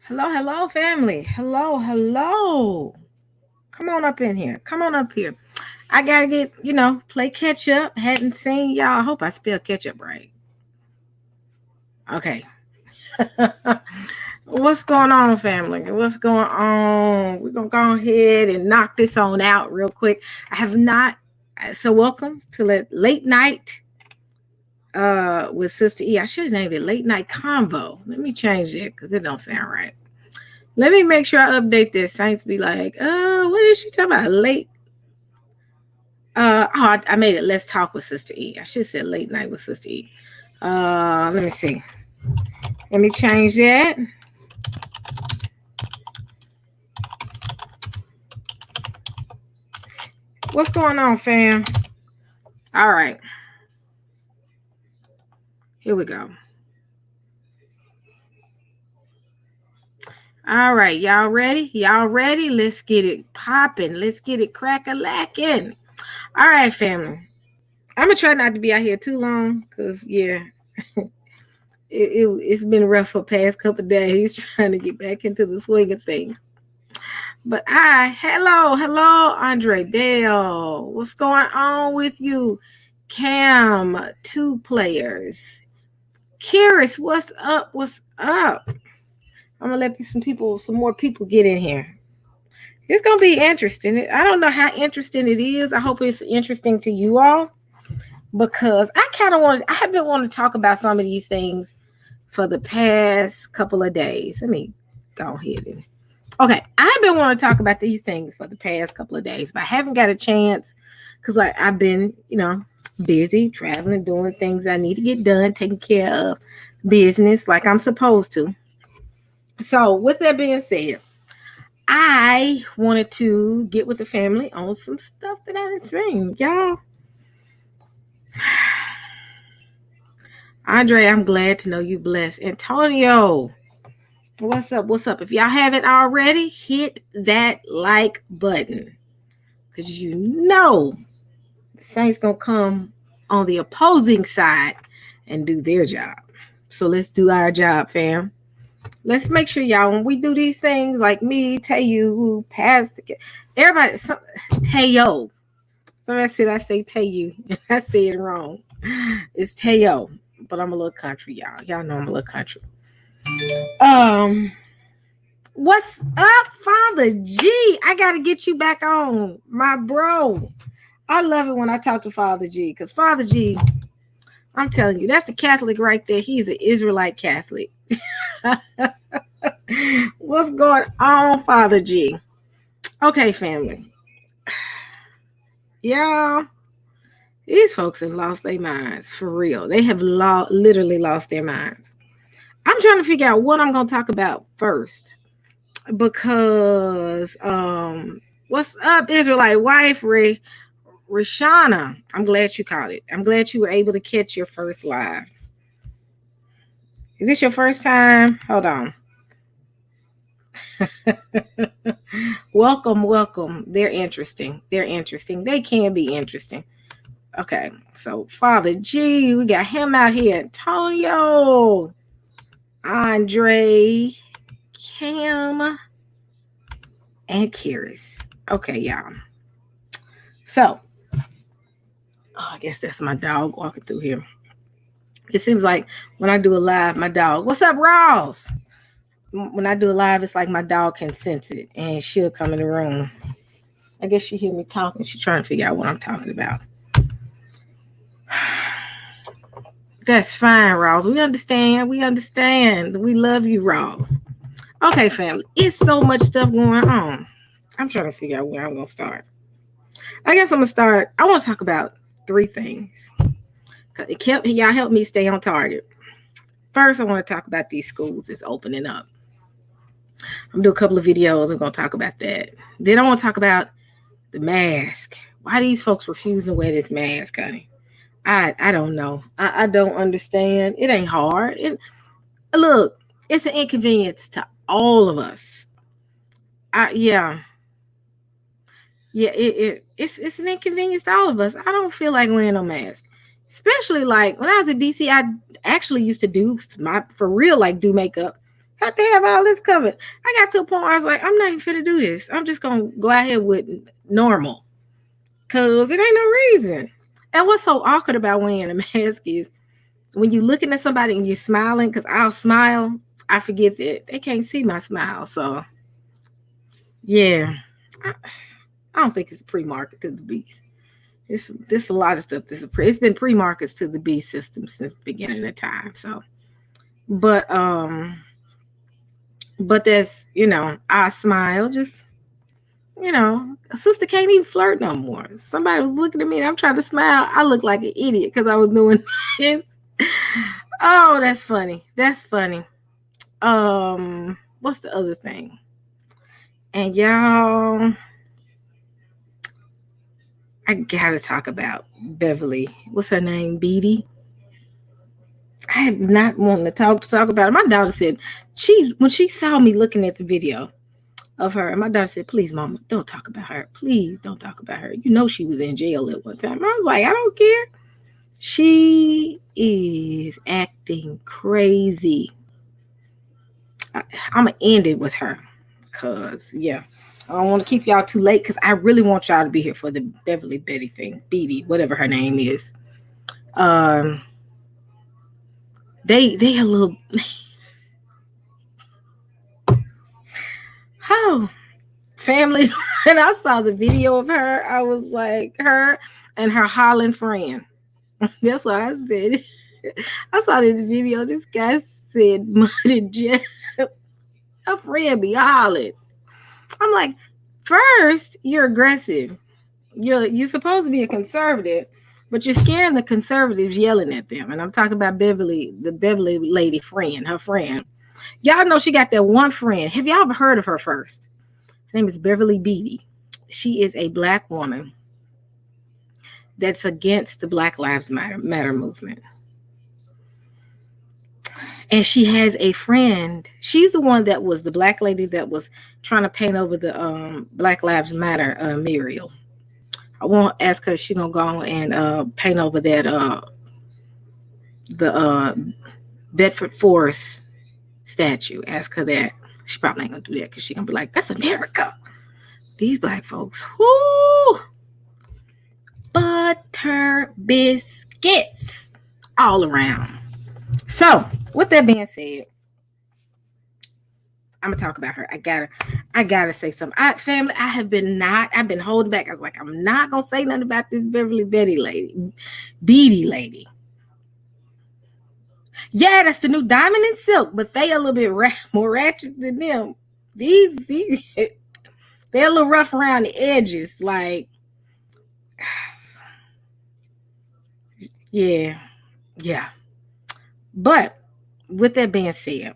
Hello, hello, family. Hello, hello. Come on up in here. Come on up here. I gotta get, play catch up. Hadn't seen y'all. I hope I spelled catch up right. Okay. What's going on, family? What's going on? We're gonna go ahead and knock this on out real quick. I have not. So welcome to late night with Sister E. I should have named it Late Night Convo. Let me change it because it don't sound right. Let me make sure I update this. Saints be like, what is she talking about? I made it Let's Talk with Sister E. I should have said Late Night with Sister E. Let me see. Let me change that. What's going on, fam? All right. Here we go. All right, y'all ready? Y'all ready? Let's get it popping. Let's get it crack-a-lacking. All right, family. I'm going to try not to be out here too long because, yeah, it's been rough for the past couple of days trying to get back into the swing of things. But hello, Andre Dale. What's going on with you? Cam, 2 players. Kiris, what's up? What's up? I'm gonna let some more people get in here. It's gonna be interesting. I don't know how interesting it is. I hope it's interesting to you all because I have been wanting to talk about some of these things for the past couple of days. Let me go ahead and okay. I've been wanting to talk about these things for the past couple of days, but I haven't got a chance because I've been, busy traveling, doing things I need to get done, taking care of business like I'm supposed to. So, with that being said, I wanted to get with the family on some stuff that I didn't seen. Y'all, Andre, I'm glad to know you blessed. Antonio, what's up? What's up? If y'all haven't already, hit that like button. Because the Saints going to come on the opposing side and do their job. So let's do our job, fam. Let's make sure, y'all, when we do these things like me, Tayu, everybody, Tayo. Somebody said I say Tayu. I said it wrong. It's Tayo. But I'm a little country, y'all. Y'all know I'm a little country. What's up, Father G? I gotta get you back on, my bro. I love it when I talk to Father G, because Father G, I'm telling you, that's the Catholic right there. He's an Israelite Catholic. What's going on, Father G? Okay, family. Y'all, these folks have lost their minds for real. They have literally lost their minds. I'm trying to figure out what I'm going to talk about first because what's up, Israelite wife Rashana? I'm glad you caught it. I'm glad you were able to catch your first live. Is this your first time? Hold on. Welcome. They're interesting. They can be interesting. Okay, so Father G, we got him out here. Antonio, Andre, Cam, and Kiris. Okay, y'all. So, I guess that's my dog walking through here. It seems like when I do a live, my dog, what's up, Ross? When I do a live, it's like my dog can sense it and she'll come in the room. I guess she hear me talking. She's trying to figure out what I'm talking about. That's fine, Ross. We understand. We love you, Ross. Okay, family. It's so much stuff going on. I'm trying to figure out where I'm going to start. I guess I'm going to start. I want to talk about 3 things. Y'all help me stay on target. First, I want to talk about these schools that's opening up. I'm going to do a couple of videos. I'm going to talk about that. Then I want to talk about the mask. Why these folks refusing to wear this mask, honey? I don't know. I don't understand. It ain't hard. Look, it's an inconvenience to all of us. Yeah, it's an inconvenience to all of us. I don't feel like wearing no mask, especially like when I was in DC. I actually used to do do makeup Got to have all this covered. I got to a point where I was like, I'm not even finna do this. I'm just gonna go out here with normal. Cause it ain't no reason. And what's so awkward about wearing a mask is when you looking at somebody and you're smiling, because I'll smile, I forget that they can't see my smile. So yeah. I don't think it's pre-market to the beast. This a lot of stuff. It's been pre-markets to the beast system since the beginning of time. So but that's, I smile, just, a sister can't even flirt no more. Somebody was looking at me and I'm trying to smile. I look like an idiot because I was doing this. Oh, that's funny. That's funny. What's the other thing? And y'all, I gotta talk about Beverly. What's her name? Beatty. I have not wanted to talk about it. My daughter said when she saw me looking at the video of her, and my daughter said, "Please, Mama, don't talk about her. Please don't talk about her. You know she was in jail at one time." I was like, I don't care. She is acting crazy. I'm gonna end it with her, cause yeah, I don't want to keep y'all too late, cause I really want y'all to be here for the Beverly Betty thing, Beatty, whatever her name is. They a little. Oh, family. When I saw the video of her, I was like, her and her Holland friend. That's what I said. I saw this video. This guy said, "Mother Jeff, a friend be hollering." I'm like, first, you're aggressive. You're supposed to be a conservative, but you're scaring the conservatives yelling at them. And I'm talking about Beverly, the Beverly lady friend, her friend. Y'all know she got that one friend. Have y'all ever heard of her first? Her name is Beverly Beatty. She is a Black woman that's against the Black Lives Matter movement. And she has a friend. She's the one that was the Black lady that was trying to paint over the Black Lives Matter mural. I won't ask her if she's going to go and paint over that the Bedford Forest statue. Ask her that. She probably ain't going to do that because she's going to be like, that's America. These Black folks. Whoo! Butter biscuits all around. So, with that being said, I'm gonna talk about her. I gotta say something. I've been holding back. I was like, I'm not gonna say nothing about this Beverly Beatty lady. Yeah, that's the new Diamond and Silk, but they a little bit more ratchet than them. These they're a little rough around the edges. Like, yeah. But with that being said,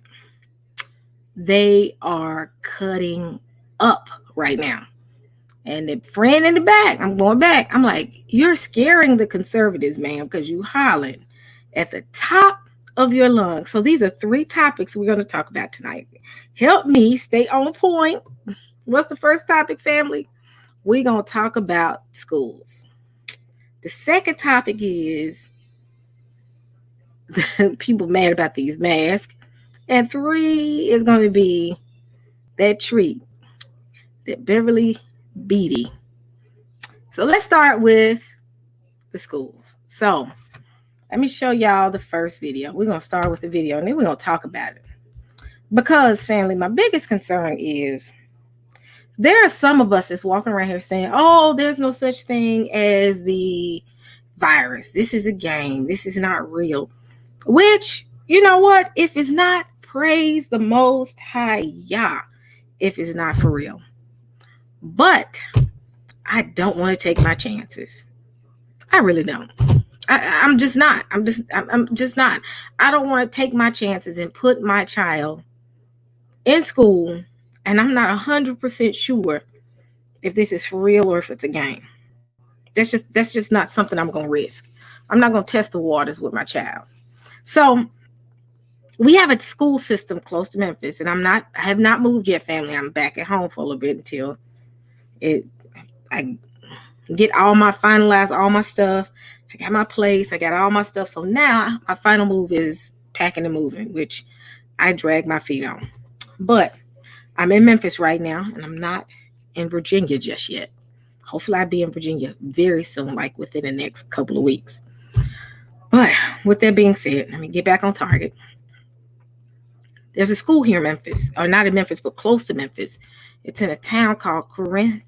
they are cutting up right now. And the friend in the back, I'm going back. I'm like, you're scaring the conservatives, man, because you hollering at the top of your lungs. So these are 3 topics we're going to talk about tonight. Help me stay on point. What's the first topic, family? We're going to talk about schools. The second topic is people mad about these masks. And 3 is going to be that treat, that Beverly Beatty. So let's start with the schools. So let me show y'all the first video. We're going to start with the video and then we're going to talk about it. Because, family, my biggest concern is there are some of us that's walking around here saying, oh, there's no such thing as the virus. This is a game. This is not real. Which, you know what? If it's not, praise the Most High Yah if it's not for real. But I don't want to take my chances. I really don't. I'm just not. I'm just not. I don't want to take my chances and put my child in school, and I'm not 100% sure if this is for real or if it's a game. That's just not something I'm going to risk. I'm not going to test the waters with my child. So we have a school system close to Memphis, and I have not moved yet, family. I'm back at home for a little bit until I get finalize all my stuff. I got my place. I got all my stuff. So now my final move is packing and moving, which I drag my feet on. But I'm in Memphis right now, and I'm not in Virginia just yet. Hopefully, I'll be in Virginia very soon, like within the next couple of weeks. But with that being said, let me get back on target. There's a school here in Memphis, or not in Memphis, but close to Memphis. It's in a town called Corinth,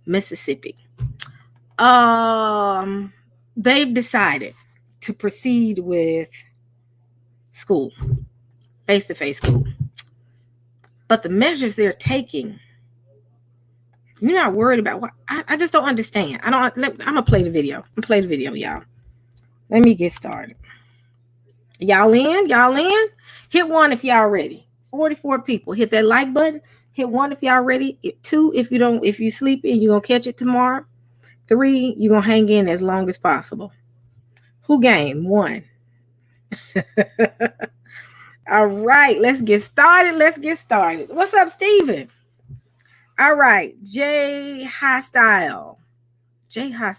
Mississippi. Um, they've decided to proceed with school, face-to-face school. But the measures they're taking, you're not worried about what I just don't understand. I'm gonna play the video. Y'all. Let me get started. Y'all in? Y'all in? Hit one if y'all ready. 44 people. Hit that like button. Hit one if y'all ready. Two if you sleepy and you're gonna catch it tomorrow. Three, you're gonna hang in as long as possible. Who game? One. All right, let's get started. What's up, Steven? All right, Jay Hostile. I just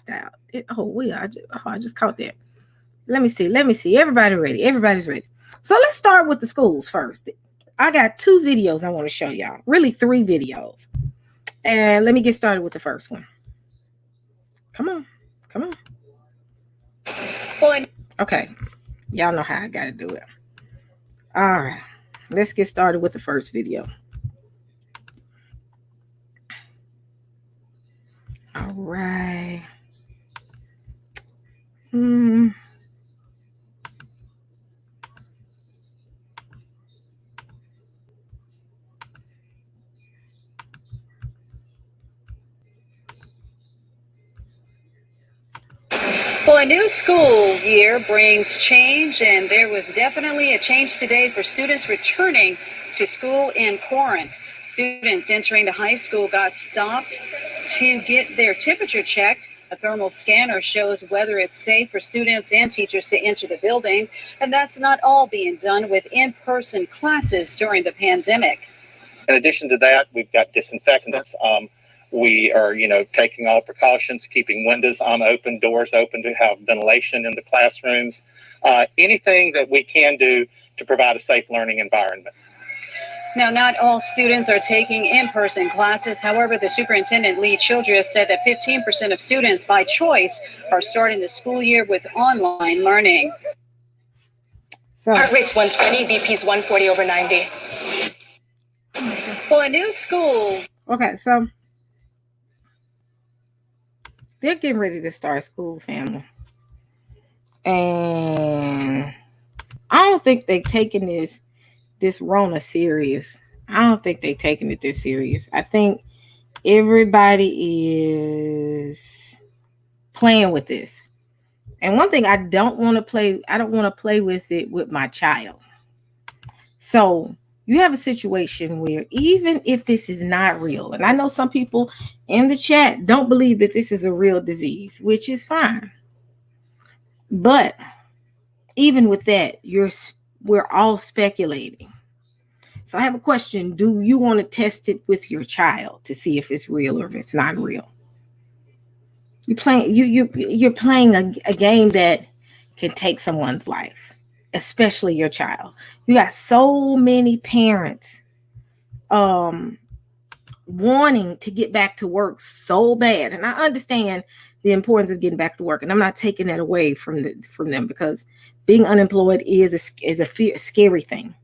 caught that. Let me see. Everybody's ready. So let's start with the schools first. I got 2 videos I want to show y'all. Really 3 videos. And let me get started with the first one. Come on. Okay. Y'all know how I got to do it. All right. Let's get started with the first video. All right. Well, a new school year brings change, and there was definitely a change today for students returning to school in Corinth. Students entering the high school got stopped to get their temperature checked. A thermal scanner shows whether it's safe for students and teachers to enter the building, and that's not all being done with in-person classes during the pandemic. In addition to that, we've got disinfectants. We are, taking all precautions, keeping windows open, doors open to have ventilation in the classrooms. Anything that we can do to provide a safe learning environment. Now, not all students are taking in-person classes. However, the superintendent, Lee Childress, said that 15% of students by choice are starting the school year with online learning. Heart rate's 120, BP's 140 over 90. Well, a new school. Okay, so they're getting ready to start school, family. And I don't think they're taking this Rona serious. I don't think they're taking it this serious. I think everybody is playing with this. And one thing I don't want to play with it with my child. So you have a situation where even if this is not real, and I know some people in the chat don't believe that this is a real disease, which is fine. But even with that, we're all speculating. So I have a question. Do you want to test it with your child to see if it's real or if it's not real? You're playing a game that can take someone's life, especially your child. You got so many parents wanting to get back to work so bad, and I understand the importance of getting back to work, and I'm not taking that away from them, because being unemployed is a scary thing.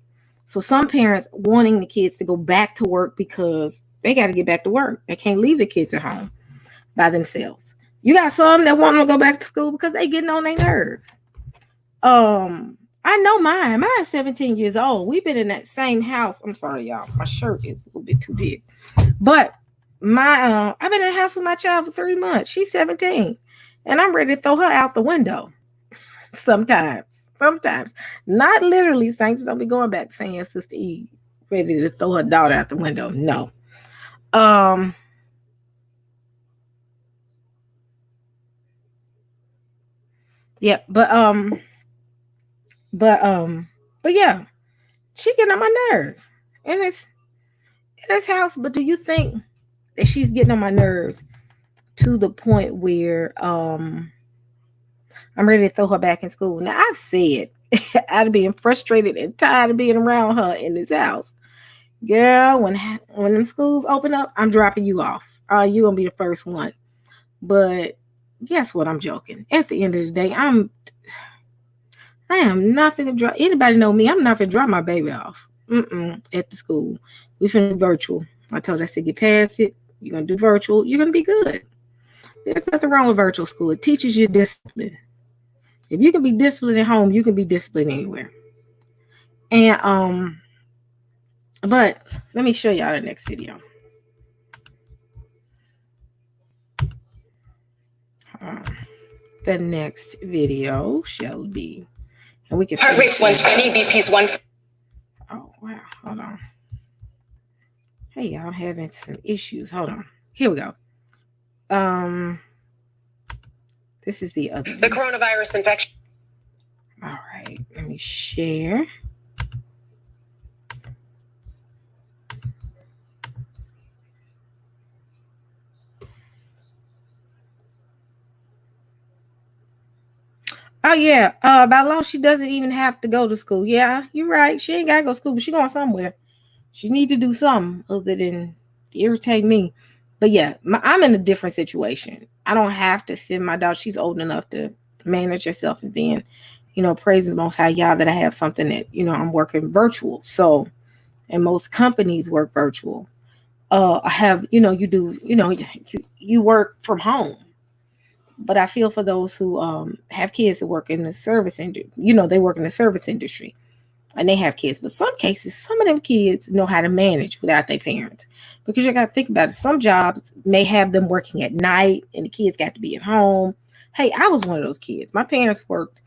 So some parents wanting the kids to go back to work because they got to get back to work. They can't leave the kids at home by themselves. You got some that want them to go back to school because they getting on their nerves. I know mine. Mine's 17 years old. We've been in that same house. I'm sorry, y'all. My shirt is a little bit too big. But I've been in the house with my child for 3 months. She's 17. And I'm ready to throw her out the window. Sometimes. Not literally, Saints. Don't be going back saying Sister E ready to throw her daughter out the window. No. Yeah, but yeah, she getting on my nerves in this house. But do you think that she's getting on my nerves to the point where I'm ready to throw her back in school? Now I've said out of being frustrated and tired of being around her in this house. Girl, when them schools open up, I'm dropping you off. You gonna be the first one. But guess what? I'm joking. At the end of the day, I am not finna drop. Anybody know me? I'm not finna drop my baby off. At the school, we finna do virtual. I told her, I said, get past it. You're gonna do virtual. You're gonna be good. There's nothing wrong with virtual school. It teaches you discipline. If you can be disciplined at home, you can be disciplined anywhere. And but let me show y'all the next video. The next video shall be, and we can. Heart rate's 120, BP's 1. Oh wow! Hold on. Hey, y'all, having some issues. Hold on. Here we go. This is the other. The coronavirus infection. All right, let me share. Oh yeah, by law she doesn't even have to go to school. Yeah, you're right. She ain't gotta go to school, but she going somewhere. She need to do something other than irritate me. But yeah, I'm in a different situation. I don't have to send my daughter. She's old enough to manage herself, and then, praise the Most High Yah that I have something that I'm working virtual. So, and most companies work virtual. I have you do you work from home. But I feel for those who have kids that work in the service industry. They work in the service industry and they have kids. But some cases, some of them kids know how to manage without their parents. Because you got to think about it. Some jobs may have them working at night and the kids got to be at home. Hey, I was one of those kids. My parents worked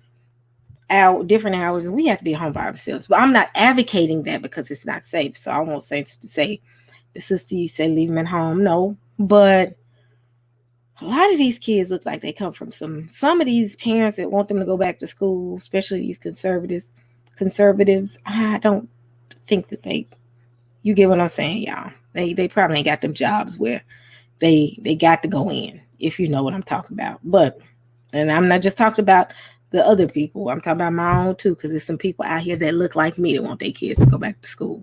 out different hours and we had to be at home by ourselves. But I'm not advocating that because it's not safe. So I won't say to say the sister, you say leave them at home. No, but a lot of these kids look like they come from some of these parents that want them to go back to school, especially these conservatives. I don't think that you get what I'm saying, y'all. They probably ain't got them jobs where they got to go in, if you know what I'm talking about. But, and I'm not just talking about the other people. I'm talking about my own too, because there's some people out here that look like me that want their kids to go back to school.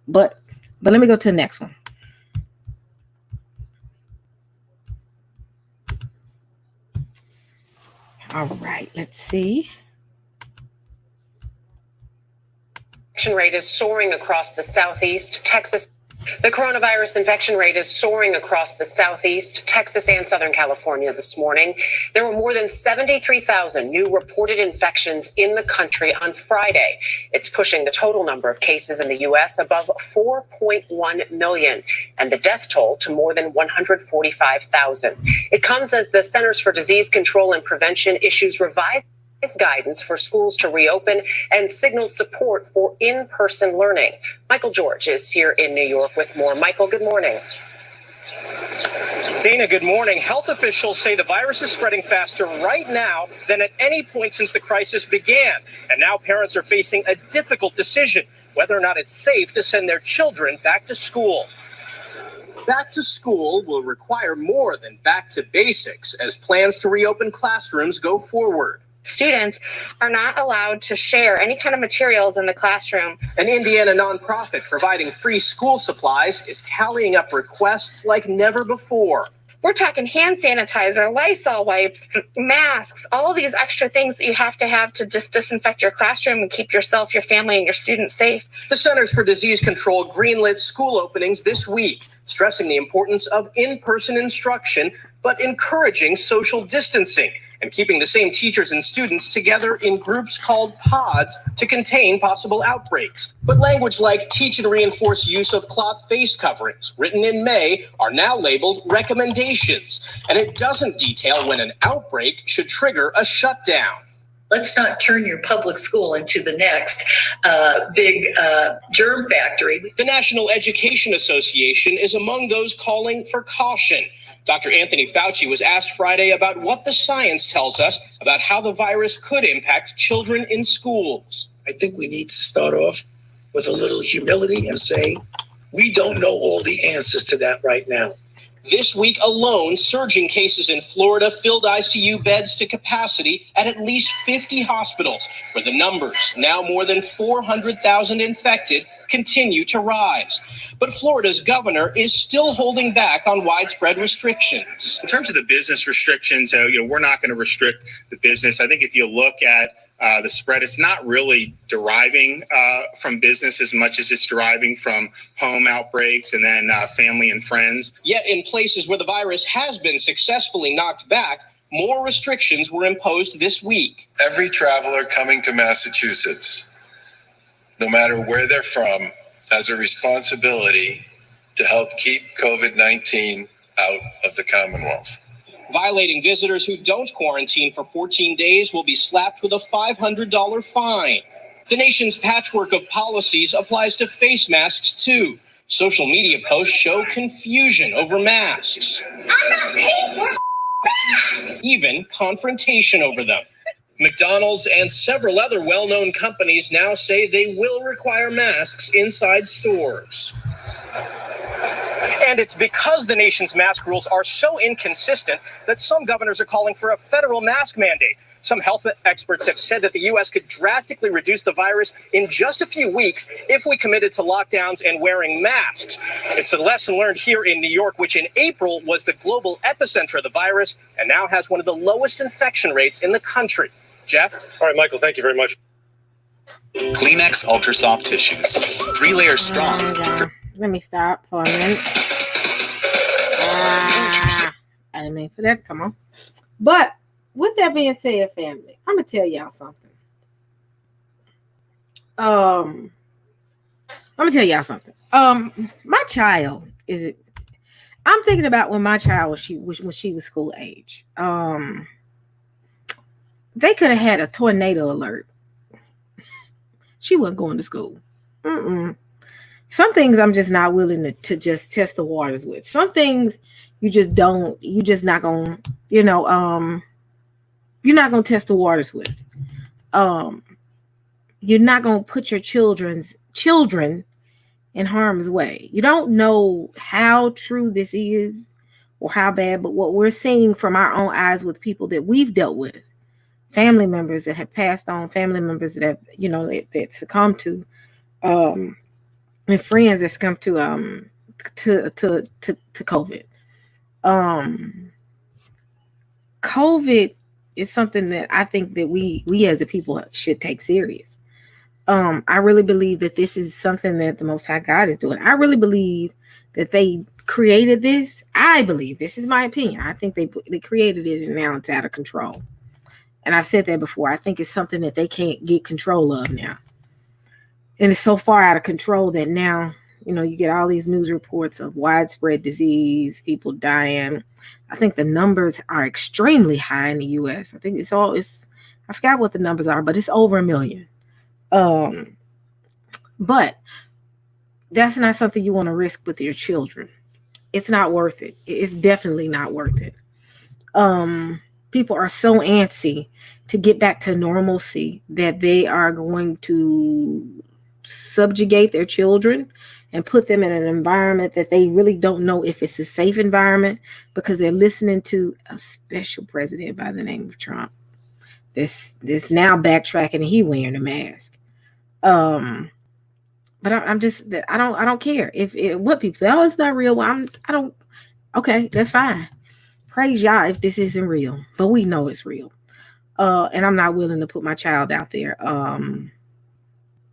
But let me go to the next one. All right, let's see. Infection rate is soaring across the Southeast, Texas. The coronavirus infection rate is soaring across the Southeast, Texas, and Southern California this morning. There were more than 73,000 new reported infections in the country on Friday. It's pushing the total number of cases in the U.S. above 4.1 million and the death toll to more than 145,000. It comes as the Centers for Disease Control and Prevention issues revised guidance for schools to reopen and signals support for in-person learning. Michael George is here in New York with more. Michael, good morning. Dana, good morning. Health officials say the virus is spreading faster right now than at any point since the crisis began. And now parents are facing a difficult decision, whether or not it's safe to send their children back to school. Back to school will require more than back to basics as plans to reopen classrooms go forward. Students are not allowed to share any kind of materials in the classroom. An Indiana nonprofit providing free school supplies is tallying up requests like never before. We're talking hand sanitizer, Lysol wipes, masks, all of these extra things that you have to just disinfect your classroom and keep yourself, your family, and your students safe. The Centers for Disease Control greenlit school openings this week, stressing the importance of in-person instruction, but encouraging social distancing and keeping the same teachers and students together in groups called pods to contain possible outbreaks. But language like teach and reinforce use of cloth face coverings, written in May, are now labeled recommendations, and it doesn't detail when an outbreak should trigger a shutdown. Let's not turn your public school into the next big germ factory. The National Education Association is among those calling for caution. Dr. Anthony Fauci was asked Friday about what the science tells us about how the virus could impact children in schools. I think we need to start off with a little humility and say, we don't know all the answers to that right now. This week alone, surging cases in Florida filled ICU beds to capacity at least 50 hospitals, where the numbers, now more than 400,000 infected, continue to rise. But Florida's governor is still holding back on widespread restrictions. In terms of the business restrictions, we're not going to restrict the business. I think if you look at the spread, it's not really deriving from business as much as it's deriving from home outbreaks and then family and friends. Yet in places where the virus has been successfully knocked back, more restrictions were imposed this week. Every traveler coming to Massachusetts, no matter where they're from, has a responsibility to help keep COVID-19 out of the Commonwealth. Violating visitors who don't quarantine for 14 days will be slapped with a $500 fine. The nation's patchwork of policies applies to face masks, too. Social media posts show confusion over masks. I'm not paying for masks! Even confrontation over them. McDonald's and several other well-known companies now say they will require masks inside stores. And it's because the nation's mask rules are so inconsistent that some governors are calling for a federal mask mandate. Some health experts have said that the U.S. could drastically reduce the virus in just a few weeks if we committed to lockdowns and wearing masks. It's a lesson learned here in New York, which in April was the global epicenter of the virus and now has one of the lowest infection rates in the country. Jeff? All right, Michael, thank you very much. Kleenex Ultra Soft Tissues. 3 layers strong. Let me stop for a minute. I didn't mean for that to come on. But with that being said, family, I'm going to tell y'all something. My child I'm thinking about when my child when she was school age. They could have had a tornado alert. She wasn't going to school. Some things I'm just not willing to just test the waters with. Some things you just not going to, you're not going to test the waters with. You're not going to put your children in harm's way. You don't know how true this is or how bad, but what we're seeing from our own eyes with people that we've dealt with, family members that have passed on, family members that have, that succumbed to, and friends that succumbed to COVID. COVID is something that I think that we as a people should take serious. I really believe that this is something that the Most High God is doing. I really believe that they created this. I believe, this is my opinion, I think they created it and now it's out of control. And I've said that before. I think it's something that they can't get control of now. And it's so far out of control that now, you get all these news reports of widespread disease, people dying. I think the numbers are extremely high in the U.S. I think I forgot what the numbers are, but it's over 1 million. But that's not something you want to risk with your children. It's not worth it. It's definitely not worth it. People are so antsy to get back to normalcy that they are going to subjugate their children and put them in an environment that they really don't know if it's a safe environment because they're listening to a special president by the name of Trump. This now backtracking and he wearing a mask. But I don't care if what people say. Oh, it's not real. Okay, that's fine. Praise y'all if this isn't real, but we know it's real. And I'm not willing to put my child out there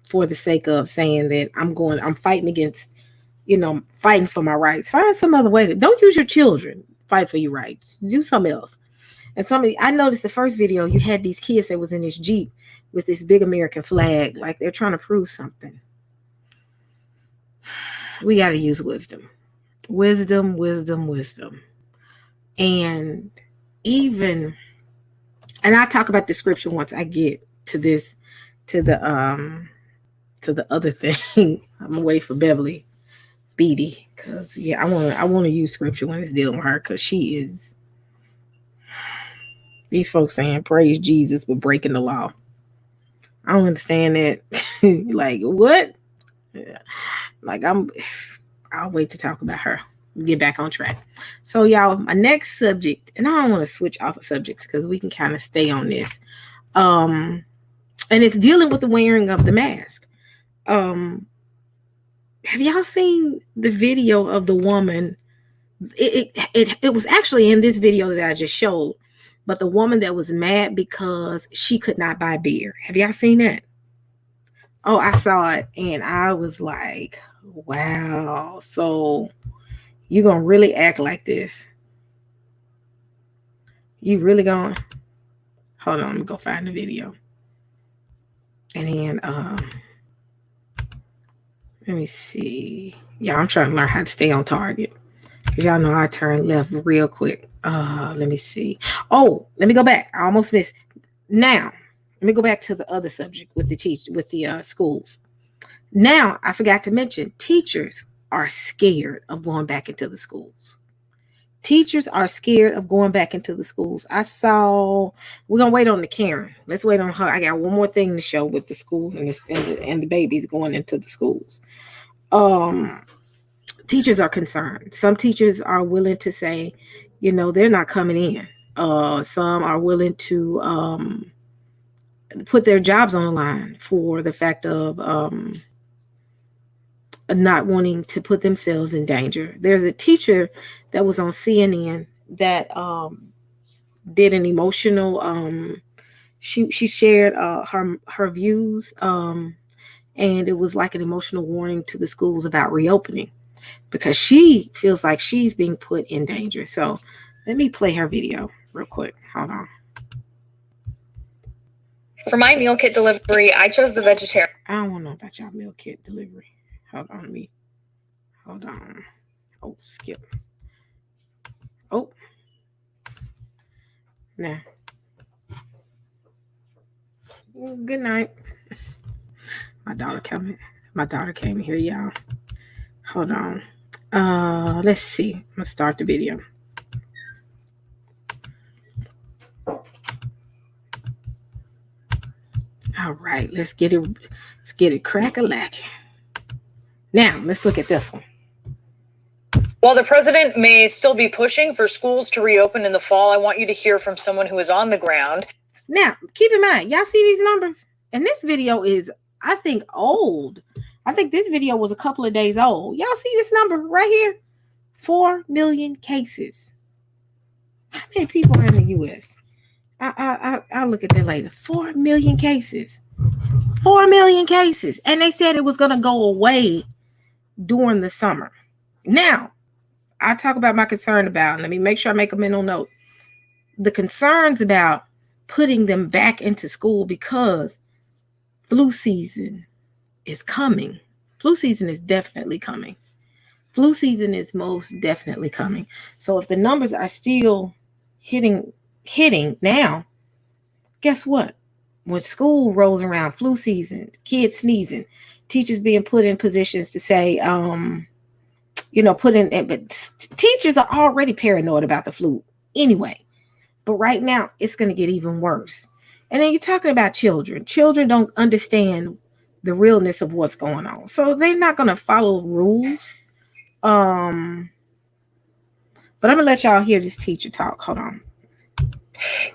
for the sake of saying that I'm fighting against, fighting for my rights. Find some other way don't use your children. Fight for your rights. Do something else. And I noticed the first video, you had these kids that was in this Jeep with this big American flag, like they're trying to prove something. We got to use wisdom. Wisdom. And I talk about the scripture once I get to this, to the other thing. I'm gonna wait for Beverly Beatty because I want to use scripture when it's dealing with her because she is. These folks saying praise Jesus but breaking the law. I don't understand that. Like what? Yeah. Like I'll wait to talk about her. get back on track. So y'all, my next subject, and I don't want to switch off of subjects because we can kind of stay on this. And it's dealing with the wearing of the mask. Have y'all seen the video of the woman? It was actually in this video that I just showed, but the woman that was mad because she could not buy beer. Have y'all seen that? Oh, I saw it and I was like, wow. So you gonna really act like this? You really going? Hold on, let me go find the video. And then let me see. Yeah, I'm trying to learn how to stay on target. Because y'all know I turn left real quick. Let me see. Oh, let me go back. I almost missed. Now, let me go back to the other subject with the schools. Now, I forgot to mention, teachers are scared of going back into the schools. Teachers are scared of going back into the schools. We're going to wait on the Karen. Let's wait on her. I got one more thing to show with the schools and the babies going into the schools. Teachers are concerned. Some teachers are willing to say, they're not coming in. Some are willing to put their jobs on the line for the fact of not wanting to put themselves in danger. There's a teacher that was on CNN that did an emotional. She shared her views, and it was like an emotional warning to the schools about reopening because she feels like she's being put in danger. So let me play her video real quick. Hold on. For my meal kit delivery, I chose the vegetarian. I don't want to know about y'all meal kit delivery. Hold on. Oh, skip. Oh. Nah. Good night. My daughter came here, y'all. Hold on. Let's see. I'm gonna start the video. All right, let's get it crack-a-lack. Now, let's look at this one. While the president may still be pushing for schools to reopen in the fall, I want you to hear from someone who is on the ground. Now, keep in mind, y'all see these numbers? And this video is, I think, old. I think this video was a couple of days old. Y'all see this number right here? 4 million cases. How many people are in the U.S.? I'll look at that later. 4 million cases. 4 million cases. And they said it was going to go away during the summer. Now, I'll talk about my concern about, let me make sure I make a mental note. The concerns about putting them back into school because flu season is coming. Flu season is definitely coming. Flu season is most definitely coming. So if the numbers are still hitting now, guess what? When school rolls around, flu season, kids sneezing, teachers being put in positions to say, but teachers are already paranoid about the flu anyway. But right now, it's going to get even worse. And then you're talking about children. Children don't understand the realness of what's going on. So they're not going to follow rules. But I'm going to let y'all hear this teacher talk. Hold on.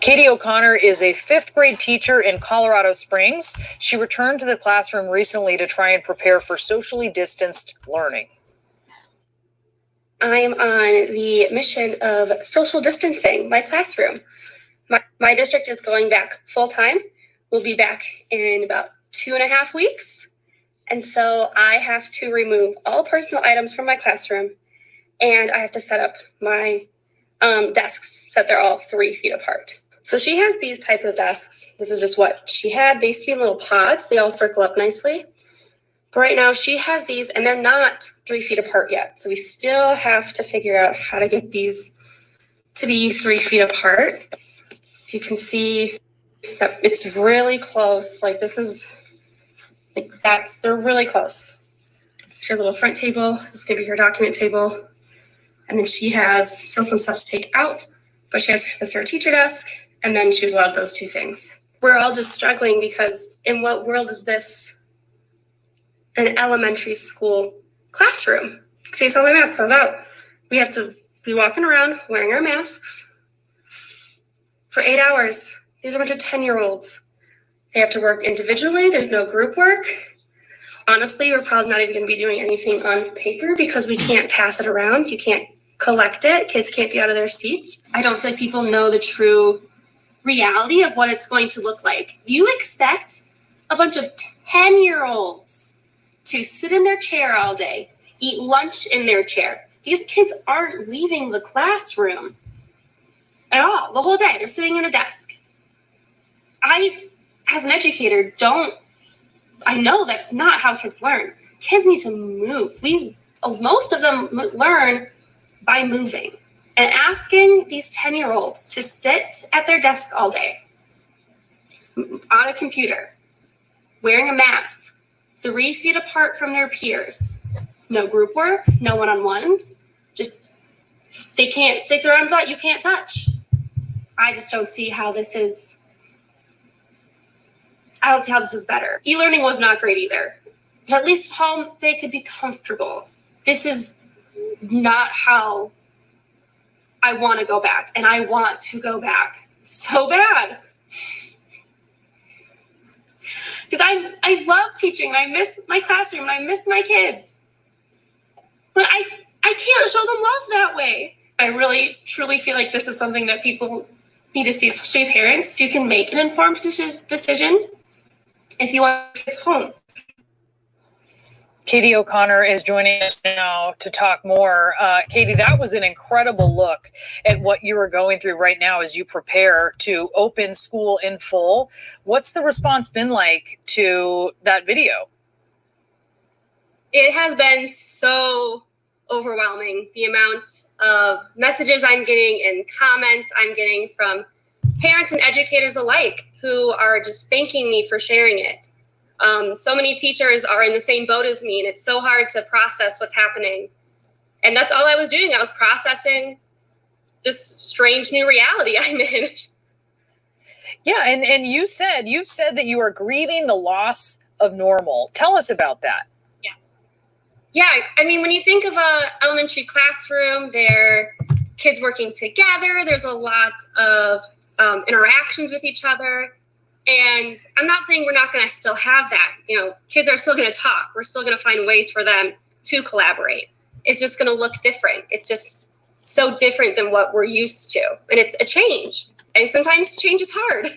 Katie O'Connor is a 5th grade teacher in Colorado Springs. She returned to the classroom recently to try and prepare for socially distanced learning. I'm on the mission of social distancing my classroom. My district is going back full time. We'll be back in about 2.5 weeks. And so I have to remove all personal items from my classroom, and I have to set up my desks so that they're all 3 feet apart. So she has these type of desks. This is just what she had. They used to be little pods. They all circle up nicely. But right now she has these and they're not 3 feet apart yet. So we still have to figure out how to get these to be 3 feet apart. You can see that it's really close. Like this is, like they're really close. She has a little front table. This is gonna be her document table. And then she has still some stuff to take out, but she has her teacher desk. And then she's allowed those 2 things. We're all just struggling because in what world is this an elementary school classroom? See, so my math comes out. We have to be walking around wearing our masks for 8 hours. These are a bunch of 10-year-olds. They have to work individually. There's no group work. Honestly, we're probably not even going to be doing anything on paper because we can't pass it around. You can't collect it. Kids can't be out of their seats. I don't feel like people know the true reality of what it's going to look like. You expect a bunch of 10-year-olds to sit in their chair all day, eat lunch in their chair. These kids aren't leaving the classroom at all, the whole day. They're sitting at a desk. I, as an educator, I know that's not how kids learn. Kids need to move. Most of them learn by moving. And asking these 10-year-olds to sit at their desk all day on a computer, wearing a mask, 3 feet apart from their peers, no group work, no one-on-ones, just they can't stick their arms out, you can't touch. I just don't see how this is. I don't see how this is better. E-learning was not great either. But at least home, they could be comfortable. This is not how I want to go back. And I want to go back so bad. Because I love teaching. I miss my classroom. And I miss my kids. But I can't show them love that way. I really, truly feel like this is something that people need to see, especially parents. You can make an informed decision if you want kids home. Katie O'Connor is joining us now to talk more. Katie, that was an incredible look at what you are going through right now as you prepare to open school in full. What's the response been like to that video? It has been so overwhelming, the amount of messages I'm getting and comments I'm getting from parents and educators alike who are just thanking me for sharing it. So many teachers are in the same boat as me, and it's so hard to process what's happening. And that's all I was doing. I was processing this strange new reality I'm in. Yeah, and you've said that you are grieving the loss of normal. Tell us about that. Yeah, I mean, when you think of a elementary classroom, they're kids working together. There's a lot of interactions with each other. And I'm not saying we're not going to still have that. You know, kids are still going to talk. We're still going to find ways for them to collaborate. It's just going to look different. It's just so different than what we're used to. And it's a change. And sometimes change is hard.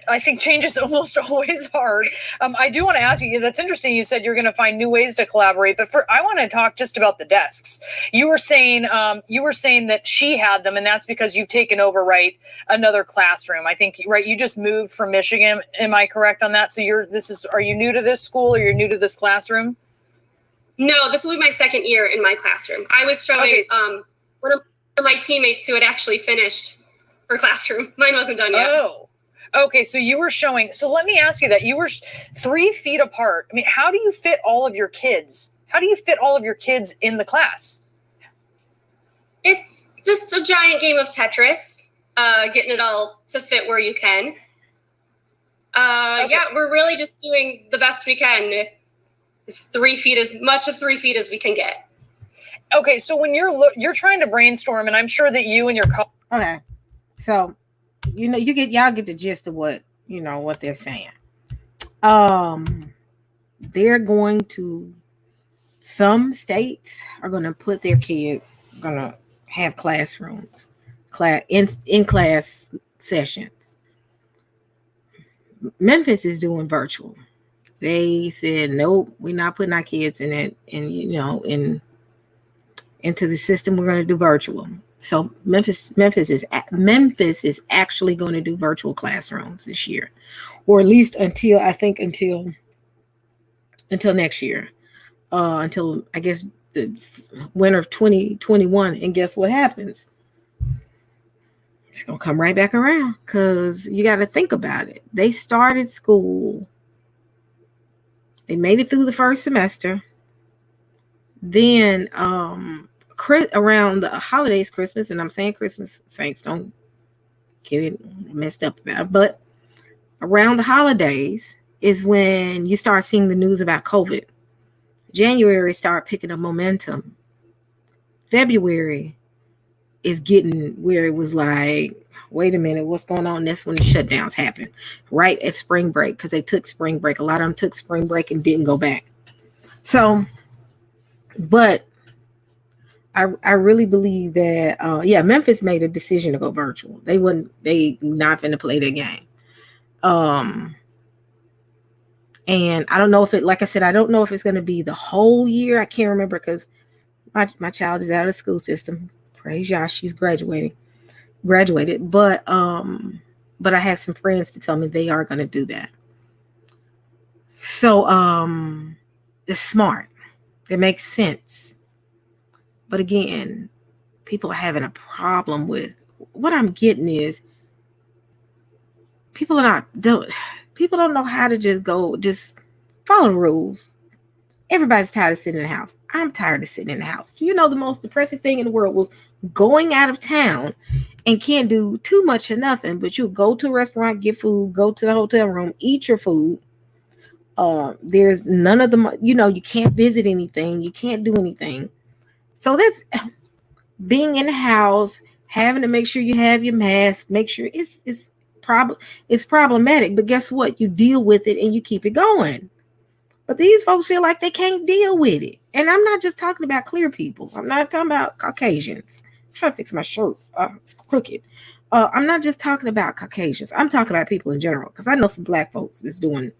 I think change is almost always hard. I do want to ask you, that's interesting. You said you're going to find new ways to collaborate, but I want to talk just about the desks. You were saying that she had them, and that's because you've taken over, another classroom. I think, you just moved from Michigan. Am I correct on that? So are you new to this school or you're new to this classroom? No, this will be my second year in my classroom. I was showing one of my teammates who had actually finished her classroom. Mine wasn't done yet. Oh. Okay, so you were showing. So let me ask you that. You were 3 feet apart. I mean, how do you fit all of your kids? How do you fit all of your kids in the class? It's just a giant game of Tetris, getting it all to fit where you can. Okay. Yeah, we're really just doing the best we can. It's 3 feet, as much of 3 feet as we can get. Okay, so when you're trying to brainstorm, and I'm sure that you and your okay, so. Y'all get the gist of what they're saying. They're going to, some states are going to put their kids, going to have classrooms, in class sessions. Memphis is doing virtual. They said, nope, we're not putting our kids in it, and into the system. We're going to do virtual. So Memphis is actually going to do virtual classrooms this year, or at least until next year, until I guess the winter of 2021. And guess what happens? It's gonna come right back around, because you got to think about it. They started school. They made it through the first semester. Then around the holidays, Christmas, and I'm saying Christmas, saints, don't get it messed up about it, but around the holidays is when you start seeing the news about COVID. January started picking up momentum. February is getting where it was like, wait a minute, what's going on? That's when the shutdowns happen, right at spring break, because they took spring break. A lot of them took spring break and didn't go back. So, but I really believe that Memphis made a decision to go virtual. They not finna play their game. And I don't know if it, like I said, I don't know if it's gonna be the whole year. I can't remember because my child is out of the school system. Praise Yah, she's graduated. But I had some friends to tell me they are gonna do that. So it's smart. It makes sense. But again, people are having a problem with what I'm getting is people don't know how to just follow the rules. Everybody's tired of sitting in the house. I'm tired of sitting in the house. You know, the most depressing thing in the world was going out of town and can't do too much or nothing, but you go to a restaurant, get food, go to the hotel room, eat your food. There's none of them, you can't visit anything, you can't do anything. So that's being in the house, having to make sure you have your mask, make sure it's problematic, but guess what? You deal with it and you keep it going. But these folks feel like they can't deal with it. And I'm not just talking about clear people. I'm not talking about Caucasians. I'm trying to fix my shirt. It's crooked. I'm not just talking about Caucasians. I'm talking about people in general, because I know some black folks that's doing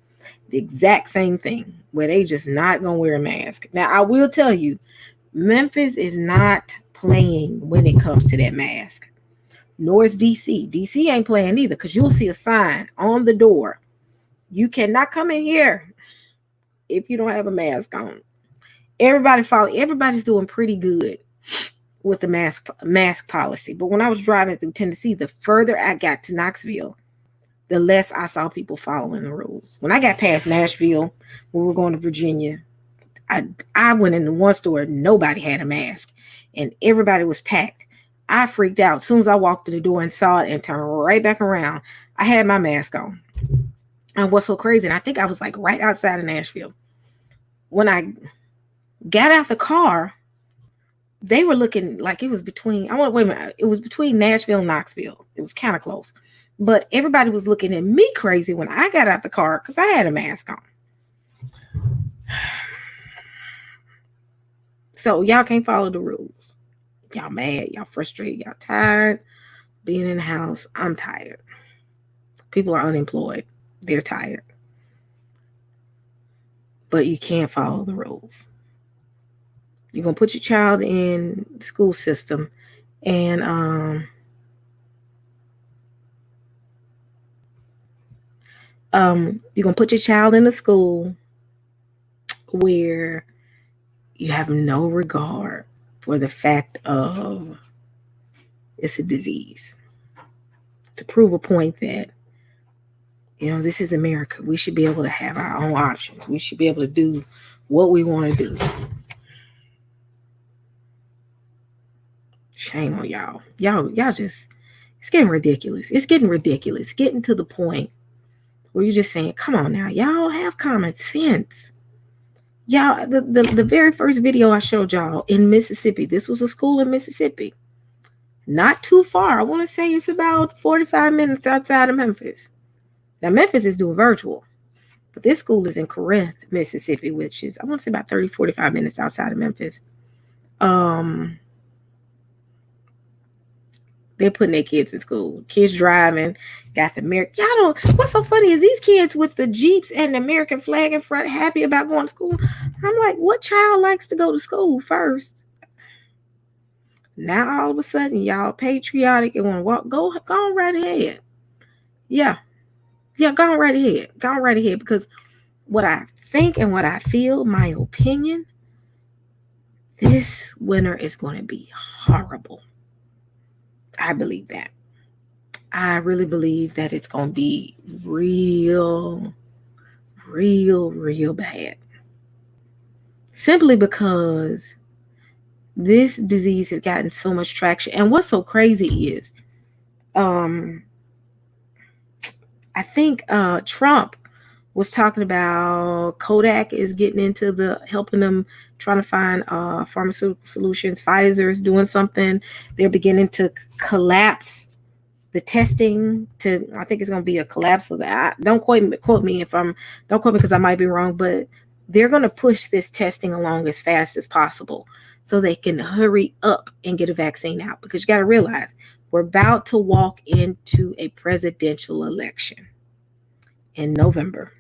the exact same thing where they just not going to wear a mask. Now, I will tell you, Memphis is not playing when it comes to that mask. Nor is DC. DC ain't playing either, because you'll see a sign on the door. You cannot come in here if you don't have a mask on. Everybody's doing pretty good with the mask policy. But when I was driving through Tennessee, the further I got to Knoxville, the less I saw people following the rules. When I got past Nashville, when we were going to Virginia, I went into one store, nobody had a mask, and everybody was packed. I freaked out as soon as I walked in the door and saw it and turned right back around. I had my mask on. And what's so crazy, and I think I was like right outside of Nashville. When I got out the car, they were looking like it was between, it was between Nashville and Knoxville. It was kind of close. But everybody was looking at me crazy when I got out the car because I had a mask on. So y'all can't follow the rules. Y'all mad, y'all frustrated, y'all tired being in the house. I'm tired. People are unemployed. They're tired. But you can't follow the rules. You're going to put your child in the school system and you're going to put your child in a school where you have no regard for the fact of it's a disease. To prove a point that, this is America. We should be able to have our own options. We should be able to do what we want to do. Shame on y'all. Y'all just, it's getting ridiculous. It's getting ridiculous. Getting to the point where you're just saying, come on now, y'all have common sense. Y'all, the very first video I showed y'all in Mississippi, this was a school in Mississippi. Not too far. I want to say it's about 45 minutes outside of Memphis. Now, Memphis is doing virtual, but this school is in Corinth, Mississippi, which is, I want to say about 30, 45 minutes outside of Memphis. They're putting their kids in school. Kids driving, got the American. What's so funny is these kids with the Jeeps and the American flag in front, happy about going to school. I'm like, what child likes to go to school first? Now all of a sudden, y'all patriotic and want to walk. Go on right ahead. Yeah, go on right ahead. Go on right ahead, because what I think and what I feel, my opinion, this winter is going to be horrible. I believe that. I really believe that it's going to be real bad. Simply because this disease has gotten so much traction. And what's so crazy is, I think Trump was talking about Kodak is getting into the helping them trying to find pharmaceutical solutions. Pfizer is doing something. They're beginning to collapse the testing to, I think it's going to be a collapse of that. Don't quote me if I'm, don't quote me because I might be wrong, but they're going to push this testing along as fast as possible so they can hurry up and get a vaccine out, because you got to realize we're about to walk into a presidential election in November.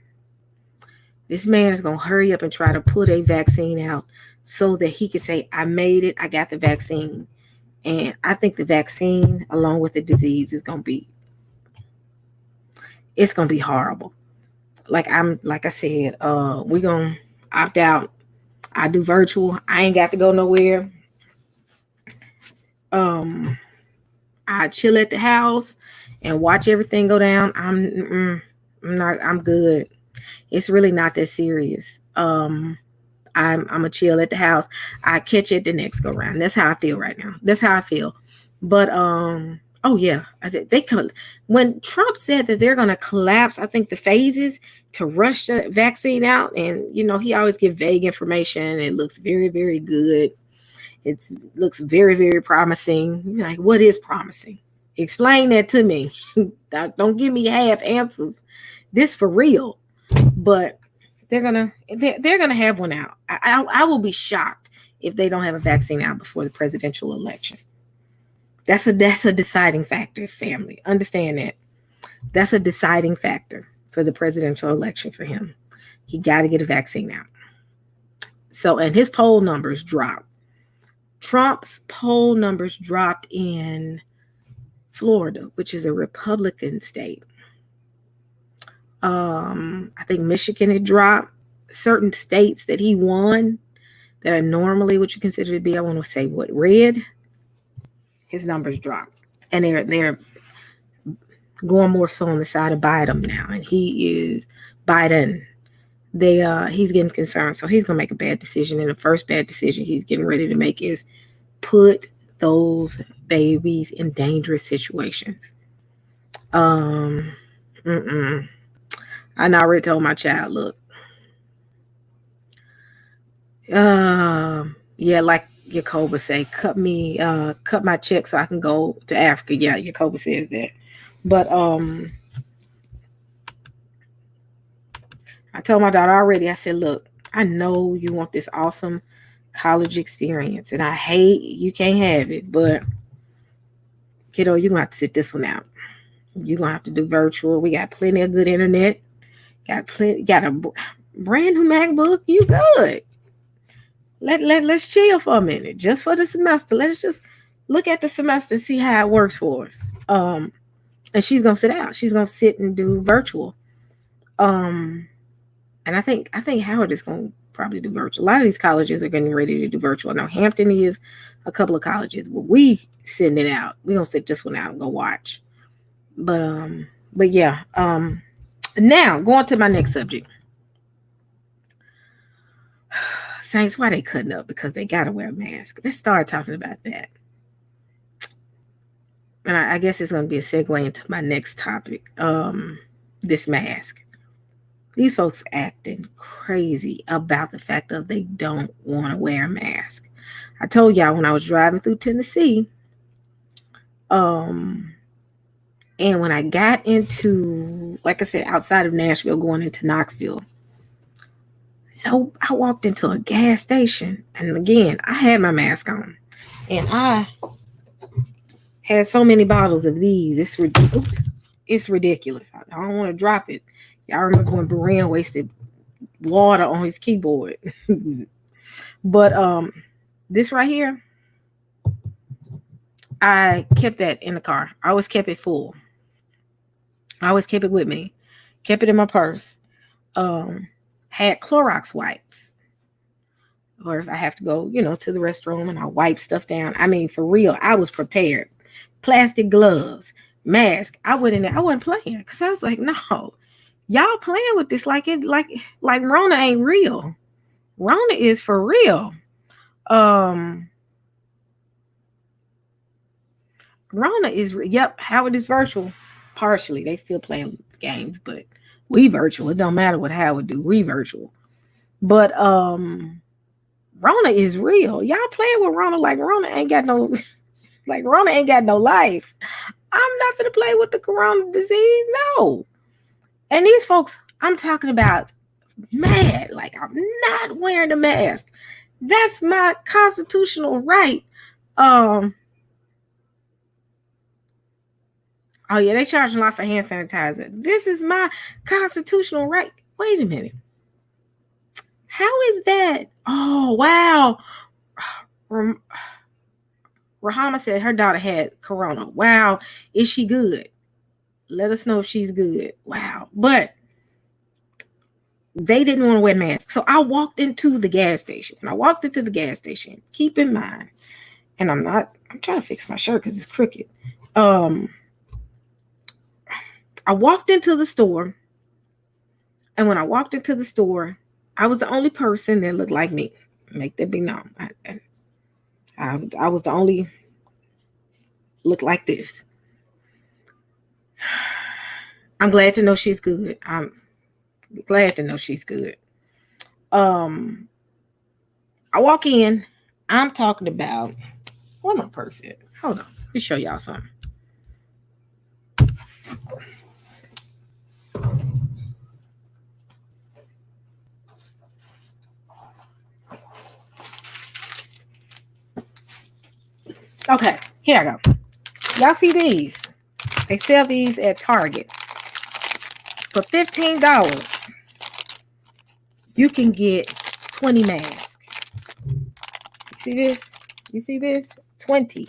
This man is going to hurry up and try to put a vaccine out so that he can say, I made it, I got the vaccine. And I think the vaccine, along with the disease, is going to be, it's going to be horrible. Like I said, we're going to opt out. I do virtual. I ain't got to go nowhere. I chill at the house and watch everything go down. I'm good. It's really not that serious. I'm a chill at the house. I catch it the next go round. That's how I feel right now. That's how I feel. But oh yeah, they come when Trump said that they're going to collapse, I think, the phases to rush the vaccine out. And you know, he always give vague information. It looks very, very good. It looks very, very promising. You're like, what is promising? Explain that to me. Don't give me half answers. This for real. But they're gonna have one out. I will be shocked if they don't have a vaccine out before the presidential election. That's a deciding factor, family. Understand that. That's a deciding factor for the presidential election for him. He got to get a vaccine out. So, and his poll numbers dropped. Trump's poll numbers dropped in Florida, which is a Republican state. I think Michigan had dropped. Certain states that he won that are normally what you consider to be, I want to say, what, red, his numbers dropped. And they're going more so on the side of Biden now. And he is Biden. He's getting concerned. So he's gonna make a bad decision. And the first bad decision he's getting ready to make is put those babies in dangerous situations. I already told my child, look, yeah, like Yacoba say, cut my check so I can go to Africa. Yeah, Yacoba says that. But I told my daughter already, I said, look, I know you want this awesome college experience, and I hate you can't have it, but kiddo, you're gonna have to sit this one out. You're gonna have to do virtual. We got plenty of good internet. Got a brand new MacBook. You good. Let's chill for a minute, just for the semester. Let's just look at the semester and see how it works for us. And she's gonna sit out. She's gonna sit and do virtual. And I think Howard is gonna probably do virtual. A lot of these colleges are getting ready to do virtual. Now Hampton is a couple of colleges. Well, we sitting it out. We gonna sit this one out and go watch. But yeah. Now going to my next subject. Saints, why they cutting up? Because they gotta wear a mask. Let's start talking about that. And I guess it's gonna be a segue into my next topic. This mask. These folks acting crazy about the fact that they don't want to wear a mask. I told y'all when I was driving through Tennessee, and when I got into, like I said, outside of Nashville, going into Knoxville, I walked into a gas station, and again, I had my mask on, and I had so many bottles of these. It's ridiculous. I don't want to drop it. Y'all remember when Beran wasted water on his keyboard? But this right here, I kept that in the car. I always kept it full. I always kept it with me. Kept it in my purse. Had Clorox wipes. Or if I have to go, to the restroom and I wipe stuff down. I mean, for real, I was prepared. Plastic gloves, mask. I went in there. I wasn't playing because I was like, no. Y'all playing with this like Rona ain't real. Rona is for real. Rona is, yep, Howard is virtual. Partially. They still playing games, but We virtual. It don't matter what Howard do. We virtual. But Rona is real. Y'all playing with Rona like Rona ain't got no like Rona ain't got no life. I'm not gonna play with the corona disease. No. And these folks, I'm talking about mad. Like I'm not wearing a mask. That's my constitutional right. Oh yeah, they charging a lot for hand sanitizer. This is my constitutional right. Wait a minute. How is that? Oh wow. Rahama said her daughter had corona. Wow. Is she good? Let us know if she's good. Wow. But they didn't want to wear masks. So I walked into the gas station. When I walked into the gas station, keep in mind, and I'm trying to fix my shirt because it's crooked. I walked into the store. And when I walked into the store, I was the only person that looked like me. Make that be known. I was the only look like this. I'm glad to know she's good. I'm glad to know she's good. I walk in. I'm talking about where my purse at? Hold on. Let me show y'all something. Okay, here I go. Y'all see these? They sell these at Target. For $15, you can get 20 masks. You see this? You see this? 20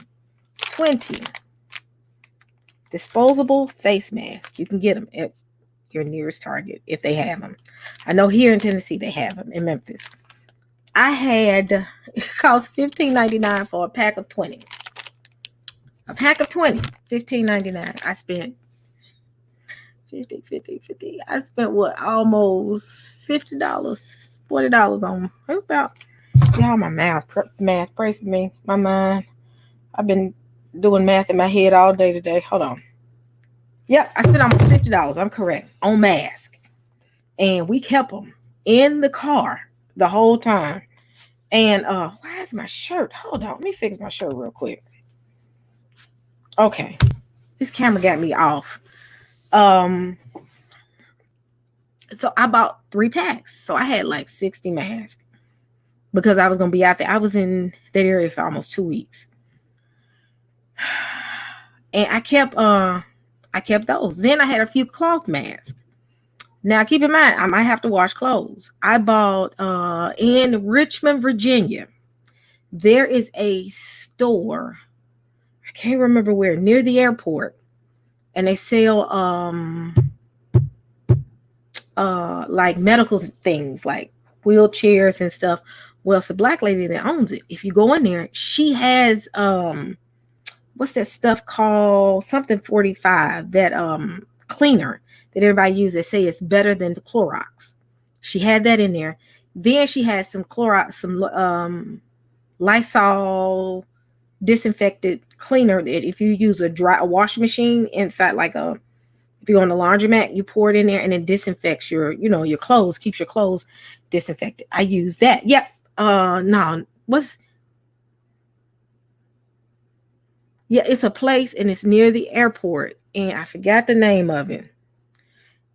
disposable face masks. You can get them at your nearest Target if they have them. I know here in Tennessee they have them in Memphis. It cost $15.99 for a pack of 20. A pack of 20, $15.99. I spent 50. I spent what? Almost $50, $40 on. It was about, y'all, my math. Pray for me. My mind. I've been doing math in my head all day today. Hold on. Yep, I spent almost $50. I'm correct. On mask. And we kept them in the car the whole time. And why is my shirt? Hold on. Let me fix my shirt real quick. Okay. This camera got me off. So I bought 3 packs. So I had like 60 masks because I was going to be out there. I was in that area for almost 2 weeks. And I kept those. Then I had a few cloth masks. Now keep in mind, I might have to wash clothes. I bought in Richmond, Virginia. There is a store. I can't remember where, near the airport. And they sell like medical things like wheelchairs and stuff. Well, it's a black lady that owns it. If you go in there, she has what's that stuff called? Something 45, that cleaner that everybody uses. They say it's better than the Clorox. She had that in there. Then she has some Clorox, some Lysol disinfected cleaner that if you use a washing machine inside, like if you're on the laundromat, you pour it in there and it disinfects your clothes, keeps your clothes disinfected. I use that. Yep. It's a place and it's near the airport and I forgot the name of it.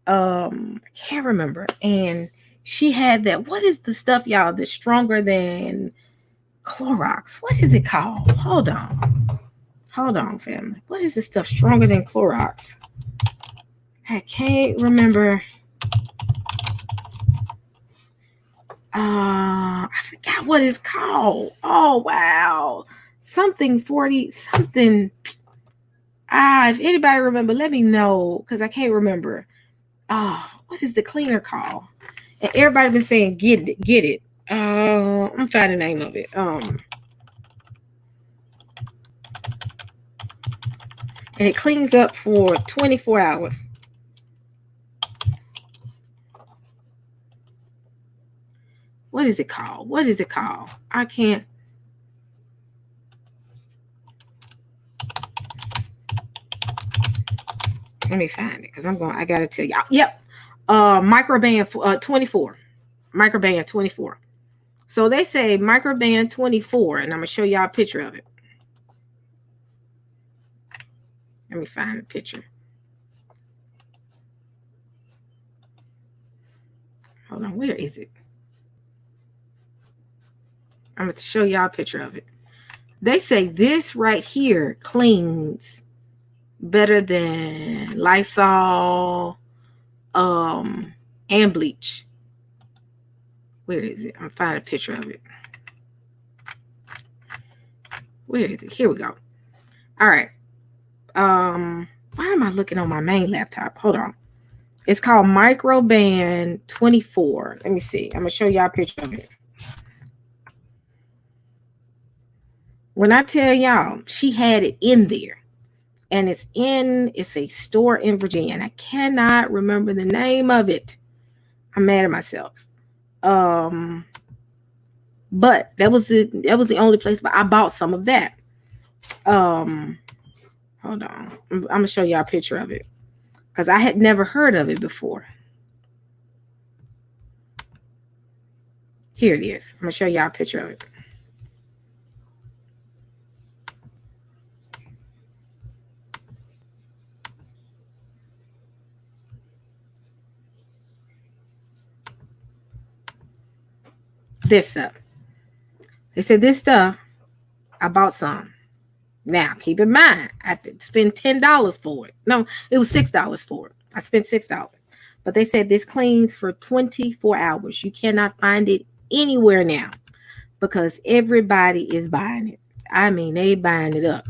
I can't remember. And she had that. What is the stuff, y'all, that's stronger than Clorox? What is it called? Hold on, family. What is this stuff stronger than Clorox? I can't remember. I forgot what it's called. Oh wow. Something 40 something. If anybody remember, let me know because I can't remember. What is the cleaner called? And everybody been saying get it. I'm trying the name of it. And it cleans up for 24 hours. What is it called? I can't. Let me find it because I got to tell y'all. Yep. Microband 24. Microband 24. So they say Microband 24, and I'm gonna show y'all a picture of it. Let me find a picture. Hold on, where is it? I'm going to show y'all a picture of it. They say this right here cleans better than Lysol and bleach. Where is it? I'm finding a picture of it. Where is it? Here we go. All right. Why am I looking on my main laptop? Hold on. It's called Microband 24. Let me see. I'm going to show y'all a picture of it. When I tell y'all, she had it in there. And it's a store in Virginia. And I cannot remember the name of it. I'm mad at myself. But that was the only place. But I bought some of that. Hold on. I'm gonna show y'all a picture of it. Because I had never heard of it before. Here it is. I'm gonna show y'all a picture of it. This stuff. They said this stuff, I bought some. Now, keep in mind, I had to spend $10 for it. No, it was $6 for it. I spent $6. But they said this cleans for 24 hours. You cannot find it anywhere now because everybody is buying it. I mean, they buying it up.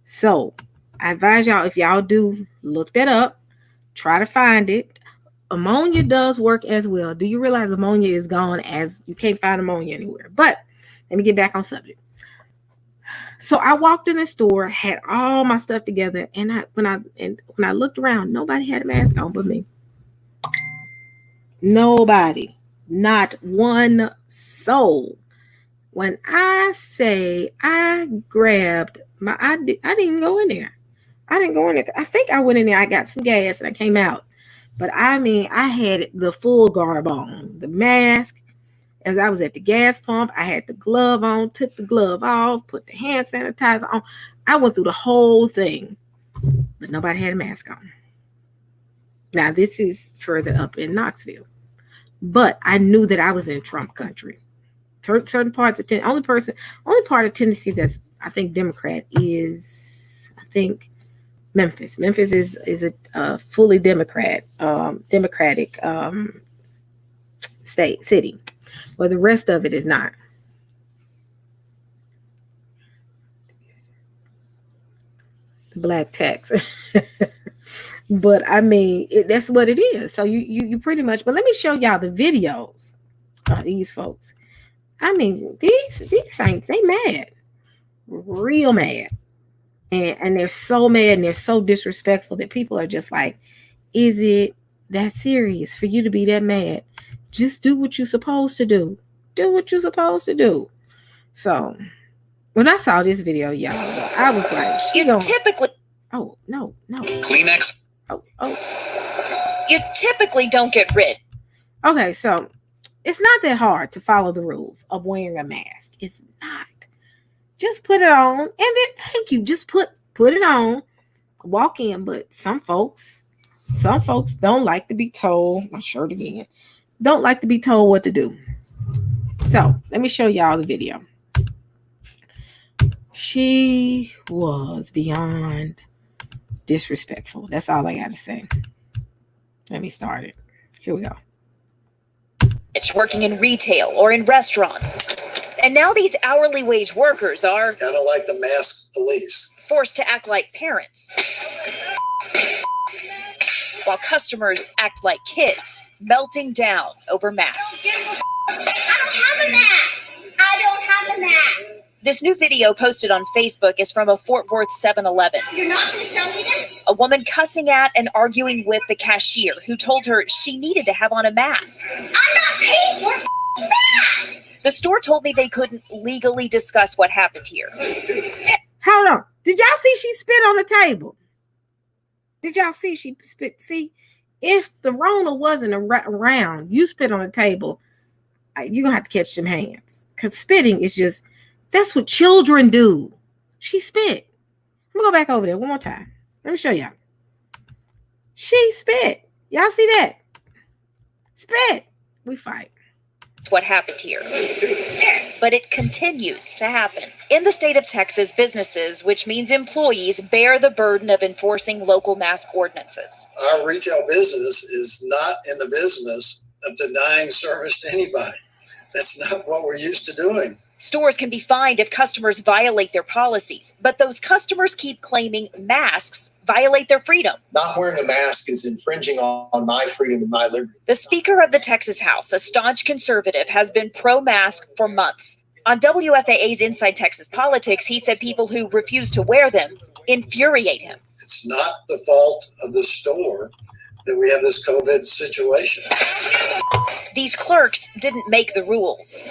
So I advise y'all, if y'all do, look that up. Try to find it. Ammonia does work as well. Do you realize ammonia is gone, as you can't find ammonia anywhere? But let me get back on subject. So I walked in the store, had all my stuff together, and when I looked around, nobody had a mask on but me. Nobody, not one soul. When I say I grabbed I didn't go in there. I didn't go in there. I think I went in there. I got some gas and I came out. But I mean, I had the full garb on, the mask. As I was at the gas pump, I had the glove on, took the glove off, put the hand sanitizer on. I went through the whole thing, but nobody had a mask on. Now, this is further up in Knoxville, but I knew that I was in Trump country. Certain parts of only part of Tennessee that's, I think, Democrat is, I think, Memphis. Memphis is a fully democratic city, but the rest of it is not. Black tax. But I mean, that's what it is. So you pretty much. But let me show y'all the videos of these folks. I mean, these saints, they mad, real mad. And they're so mad and they're so disrespectful that people are just like, is it that serious for you to be that mad? Just do what you're supposed to do. Do what you're supposed to do. So when I saw this video, y'all, I was like, typically. Oh, no. Kleenex. Oh. You typically don't get rid. Okay, so it's not that hard to follow the rules of wearing a mask. It's not. Just put it on, and then thank you. Just put it on, walk in. But some folks don't like to be told. My shirt again. Don't like to be told what to do. So let me show y'all the video. She was beyond disrespectful. That's all I got to say. Let me start it. Here we go. It's working in retail or in restaurants. And now these hourly wage workers are kind of like the masked police, forced to act like parents, while customers act like kids, melting down over masks. I don't have a mask. This new video posted on Facebook is from a Fort Worth 7-Eleven. You're not going to sell me this? A woman cussing at and arguing with the cashier who told her she needed to have on a mask. I'm not paying for a mask. The store told me they couldn't legally discuss what happened here. Hold on. Did y'all see she spit on the table? Did y'all see she spit? See, If the Rona wasn't around, you spit on a table, you're going to have to catch them hands. Because spitting is just, that's what children do. She spit. I'm going to go back over there one more time. Let me show y'all. She spit. Y'all see that? Spit. We fight. What happened here. But it continues to happen. In the state of Texas, businesses, which means employees, bear the burden of enforcing local mask ordinances. Our retail business is not in the business of denying service to anybody. That's not what we're used to doing. Stores can be fined if customers violate their policies, but those customers keep claiming masks violate their freedom. Not wearing a mask is infringing on my freedom and my liberty. The Speaker of the Texas House, a staunch conservative, has been pro-mask for months. On WFAA's Inside Texas Politics, he said people who refuse to wear them infuriate him. It's not the fault of the store that we have this COVID situation. These clerks didn't make the rules.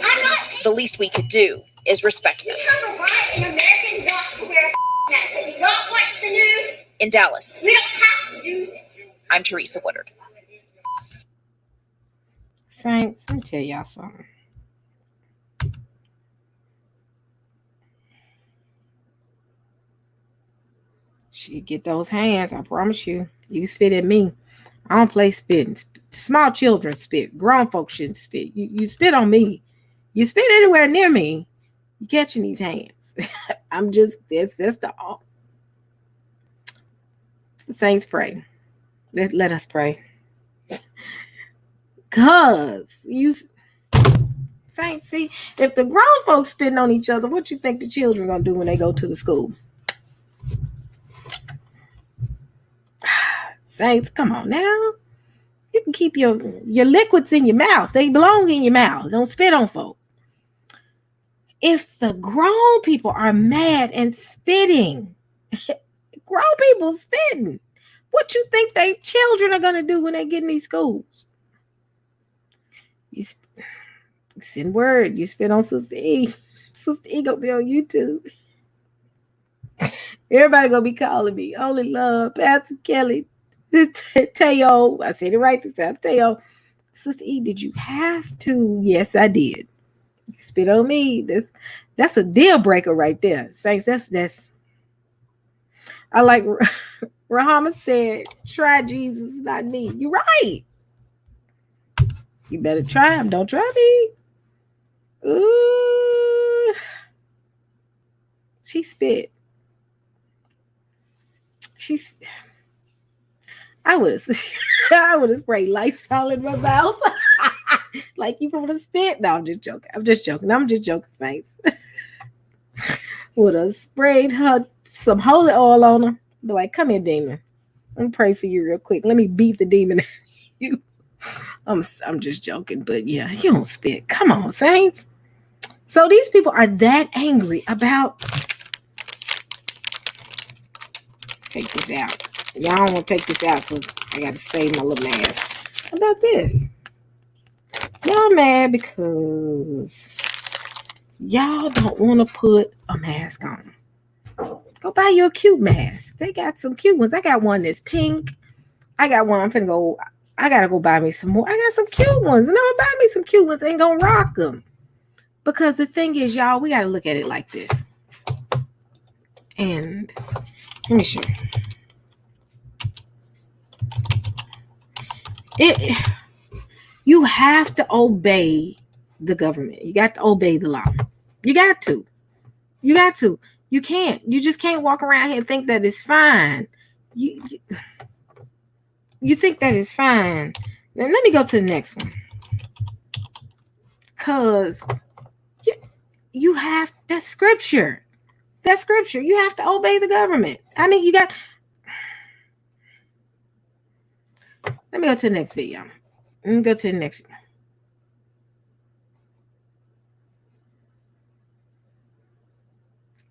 The least we could do is respect them. You have a right in American not to wear a mask. Have you not watched the news? In Dallas, We don't have to do this. I'm Teresa Woodard. Saints, let me tell y'all something. She get those hands, I promise you. You spit at me. I don't play spitting. Small children spit. Grown folks shouldn't spit. You spit on me. You spit anywhere near me, you catching these hands. I'm just, that's the all. Saints, pray. Let us pray. Cause you Saints, see, if the grown folks spitting on each other, what you think the children gonna do when they go to the school? Saints, come on now. You can keep your liquids in your mouth. They belong in your mouth. Don't spit on folk. If the grown people are mad and spitting, grown people spitting, what you think they children are going to do when they get in these schools? You send word. You spit on Sister E. Sister E going to be on YouTube. Everybody going to be calling me. Only love, Pastor Kelly, Teo. I said it right this time. Teo. Sister E, did you have to? Yes, I did. You spit on me. That's a deal breaker right there. Saints, that's I like Rahama said, try Jesus, not me. You're right. You better try him. Don't try me. Ooh. She spit. I would have sprayed Lysol in my mouth. Like you want to spit? No, I'm just joking. Saints. Would have sprayed her some holy oil on her. Like, come here, demon. Let me pray for you real quick. Let me beat the demon out of you. I'm just joking, but yeah, you don't spit. Come on, saints. So these people are that angry about. Take this out. Y'all don't want to take this out because I got to save my little mask. How about this? Y'all mad because y'all don't want to put a mask on. Go buy you a cute mask. They got some cute ones. I got one that's pink. I got one. I gotta go buy me some more. I got some cute ones. And I'm gonna buy me some cute ones. Ain't gonna rock them. Because the thing is, y'all, we gotta look at it like this. And let me show you. You have to obey the government. You got to obey the law. You got to. You can't. You just can't walk around here and think that it's fine. You think that it's fine. Then let me go to the next one. Because you have, that's scripture. That's scripture. You have to obey the government. I mean, you got. Let me go to the next video. Let me go to the next.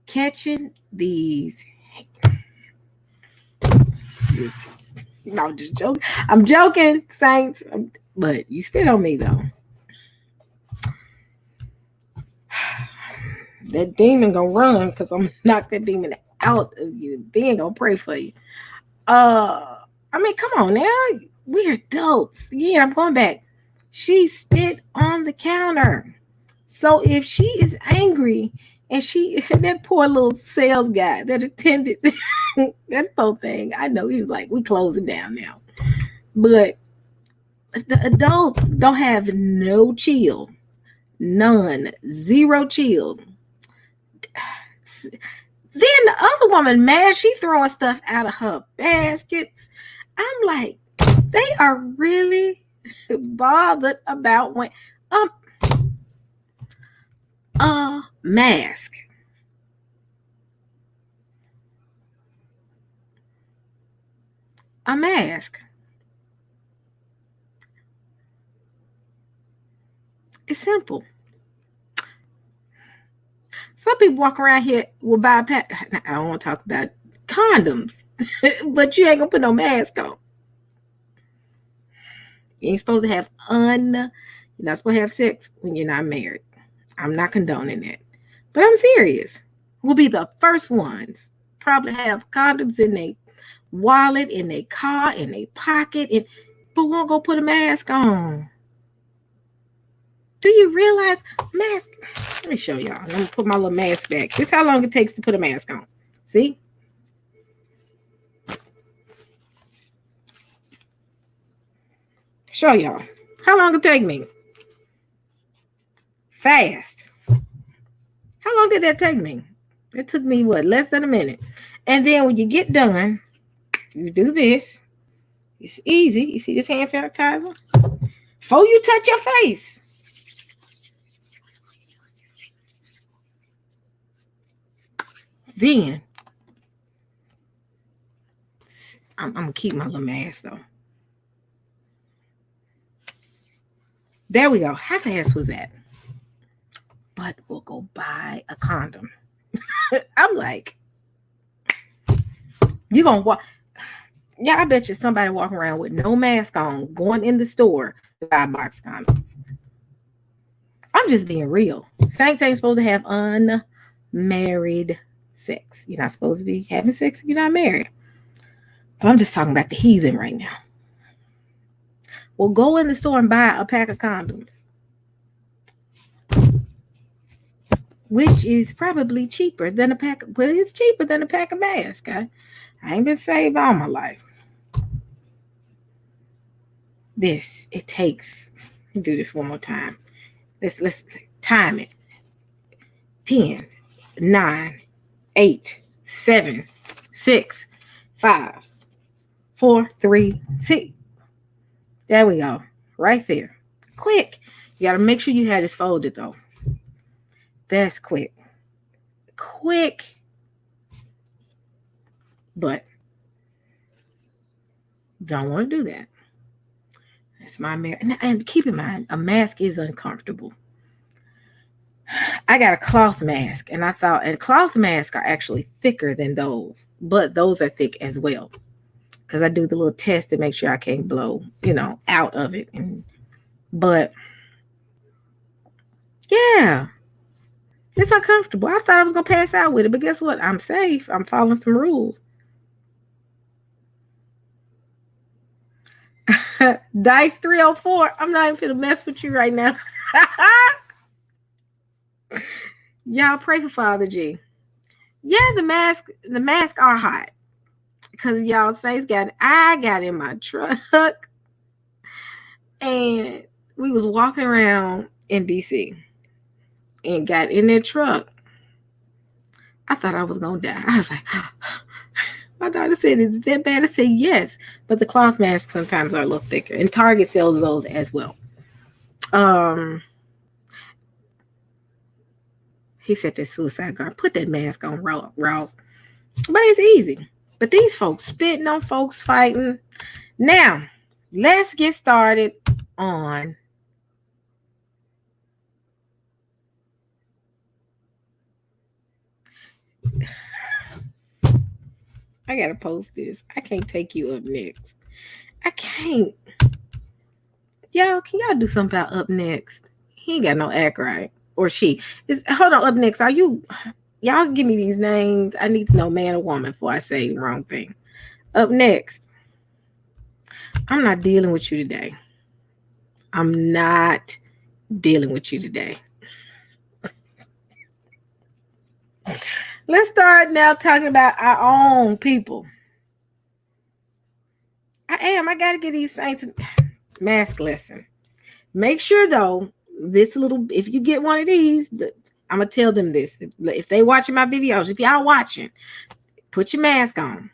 Catching these. No, I'm just joking. I'm joking, saints. But you spit on me, though. That demon gonna run because I'm gonna knock that demon out of you. Then gonna pray for you. I mean, come on now. We're adults. Yeah, I'm going back. She spit on the counter. So if she is angry and that poor little sales guy that attended that whole thing, I know he's like, we closing down now. But the adults don't have no chill. None. Zero chill. Then the other woman, mad, she throwing stuff out of her baskets. I'm like, they are really bothered about when mask. A mask. It's simple. Some people walk around here will buy a pack. I don't want to talk about condoms, but you ain't gonna put no mask on. You ain't supposed to have you're not supposed to have sex when you're not married. I'm not condoning that. But I'm serious. We'll be the first ones. Probably have condoms in their wallet, in their car, in their pocket, but won't go put a mask on. Do you realize mask? Let me show y'all. I'm gonna put my little mask back. This is how long it takes to put a mask on. See? Show y'all. How long it take me? Fast. How long did that take me? It took me what? Less than a minute. And then when you get done, you do this. It's easy. You see this hand sanitizer? Before you touch your face. Then I'm gonna keep my little mask though. There we go. How fast was that? But we'll go buy a condom. I'm like, you gonna walk? Yeah, I bet you somebody walking around with no mask on, going in the store to buy box condoms. I'm just being real. Saints ain't supposed to have unmarried sex. You're not supposed to be having sex if you're not married. But I'm just talking about the heathen right now. Well, go in the store and buy a pack of condoms, which is probably cheaper than a pack. Well, it's cheaper than a pack of masks. I ain't been saved all my life. It takes. Let me do this one more time. Let's time it. 10, 9, 8, 7, 6, 5, 4, 3, 6. There we go. Right there. Quick. You got to make sure you have this folded though. That's quick. Quick. But don't want to do that. That's my and keep in mind, a mask is uncomfortable. I got a cloth mask, and cloth masks are actually thicker than those, but those are thick as well. Because I do the little test to make sure I can't blow, out of it. But yeah, it's uncomfortable. I thought I was gonna pass out with it, but guess what? I'm safe. I'm following some rules. Dice 304. I'm not even gonna mess with you right now. Y'all pray for Father G. Yeah, the mask are hot. Because y'all say I got in my truck and we was walking around in DC and got in their truck. I thought I was gonna die. I was like, my daughter said, is it that bad? I said, yes. But the cloth masks sometimes are a little thicker. And Target sells those as well. He said that suicide guard, put that mask on, Rouse. But it's easy. But these folks spitting on folks fighting. Now, let's get started on I gotta post this. I can't take you up next. I can't. Y'all, can y'all do something about up next? He ain't got no act right. Or she. Hold on, up next. Are you y'all give me these names? I need to know man or woman before I say the wrong thing. Up next. I'm not dealing with you today. I'm not dealing with you today. Let's start now talking about our own people. I got to get these saints mask lesson. Make sure though, if you get one of these, I'm gonna tell them this. If they watching my videos, if y'all watching, put your mask on.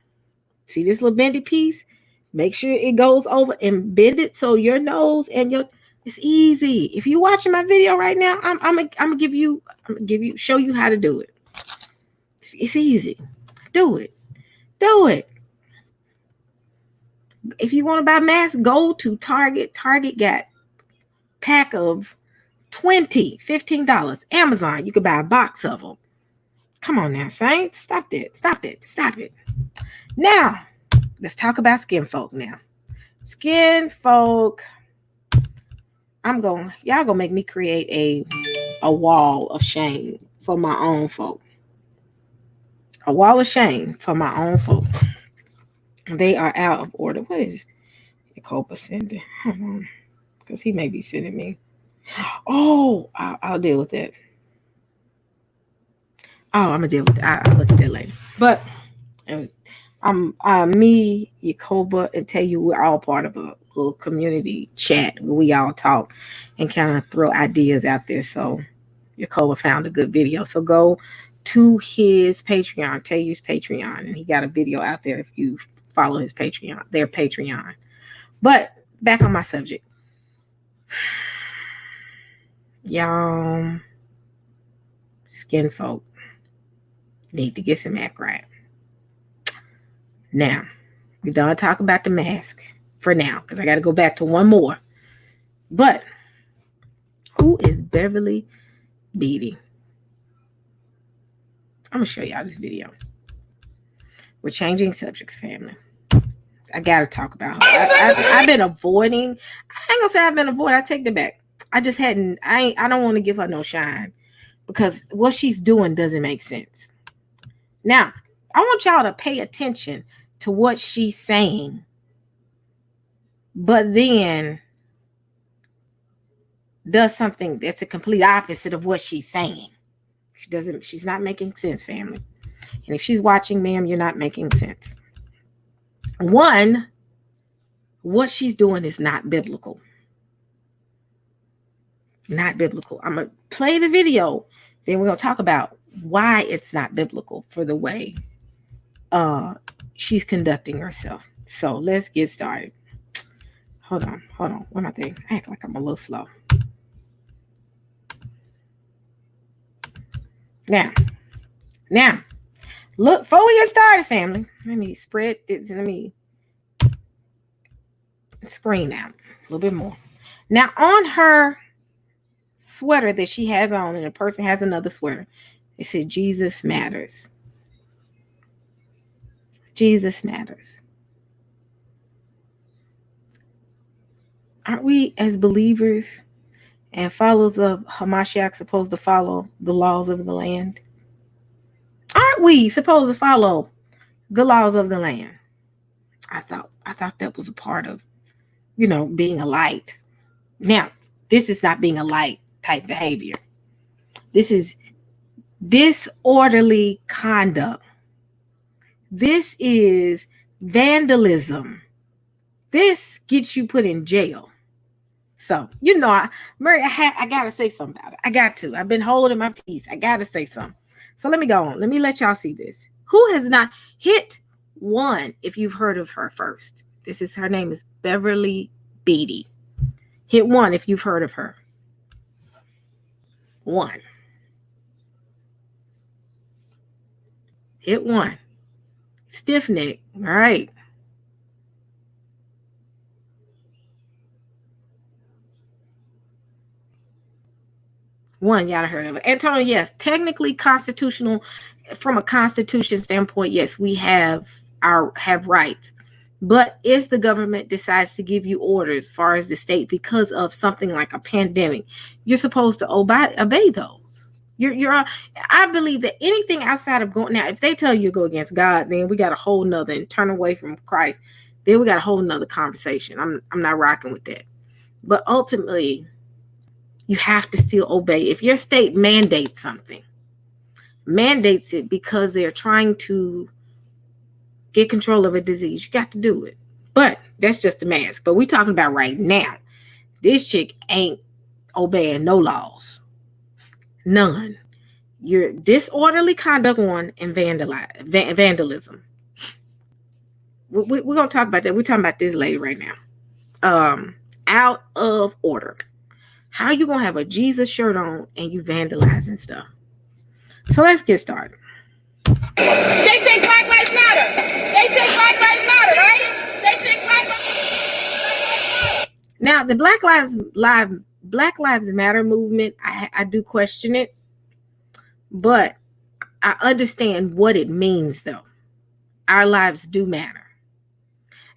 See this little bendy piece? Make sure it goes over and bend it so your nose and it's easy. If you're watching my video right now, I'm gonna show you how to do it. It's easy. Do it. If you want to buy masks, go to Target. Target got pack of 20, $15. Amazon, you could buy a box of them. Come on now, Saints. Stop it. Now, let's talk about skin folk now. Skin folk. Y'all gonna make me create a wall of shame for my own folk. A wall of shame for my own folk. They are out of order. What is Jacoba sending? Hold on. Because he may be sending me. Oh, I'll deal with it. Oh, I'm gonna deal with it. I'll look at that later. But me, Jacoba, and tell you we're all part of a little community chat where we all talk and kind of throw ideas out there. So Jacoba found a good video. So go to his Patreon, Tayu's Patreon, and he got a video out there if you follow his Patreon, their Patreon. But back on my subject. Y'all, skin folk need to get some act right. Now, we done talk about the mask for now, because I got to go back to one more. But who is Beverly Beatty? I'm going to show y'all this video. We're changing subjects, family. I got to talk about her. I've been avoiding. I ain't going to say I've been avoiding. I take that back. I just hadn't. I don't want to give her no shine because what she's doing doesn't make sense. Now, I want y'all to pay attention to what she's saying, but then does something that's a complete opposite of what she's saying. She's not making sense, family. And if she's watching, ma'am, you're not making sense. One, what she's doing is not biblical. Not biblical. I'm going to play the video. Then we're going to talk about why it's not biblical for the way she's conducting herself. So let's get started. Hold on. One more thing. I act like I'm a little slow. Now, look, before we get started, family, let me spread this. Let me screen out a little bit more. Now, on her sweater that she has on, and a person has another sweater, it said, Jesus matters. Jesus matters. Aren't we as believers and followers of Hamashiach supposed to follow the laws of the land? Aren't we supposed to follow the laws of the land? I thought that was a part of, being a light. Now, this is not being a light type behavior. This is disorderly conduct. This is vandalism. This gets you put in jail. So, Murray, I got to say something about it. I got to. I've been holding my peace. I got to say something. So let me go on. Let me let y'all see this. Who has not hit one if you've heard of her first? Her name is Beverly Beatty. Hit one if you've heard of her. One. Hit one. Stiff neck. All right. One, y'all heard of it. Antonio, yes, technically constitutional, from a constitution standpoint, yes, we have rights. But if the government decides to give you orders as far as the state because of something like a pandemic, you're supposed to obey those. I believe that anything outside of going, now, if they tell you to go against God, then we got a whole nother and turn away from Christ, then we got a whole nother conversation. I'm not rocking with that. But ultimately, you have to still obey. If your state mandates something, mandates it because they're trying to get control of a disease, you got to do it. But that's just the mask. But we're talking about right now. This chick ain't obeying no laws. None. Your disorderly conduct on and vandalism. We're going to talk about that. We're talking about this lady right now. Out of order. How you going to have a Jesus shirt on and you vandalizing stuff? So let's get started. They say Black Lives Matter. They say Black Lives Matter, right? They say Black Lives Matter. Now, the Black Lives Matter movement, I do question it, but I understand what it means, though. Our lives do matter.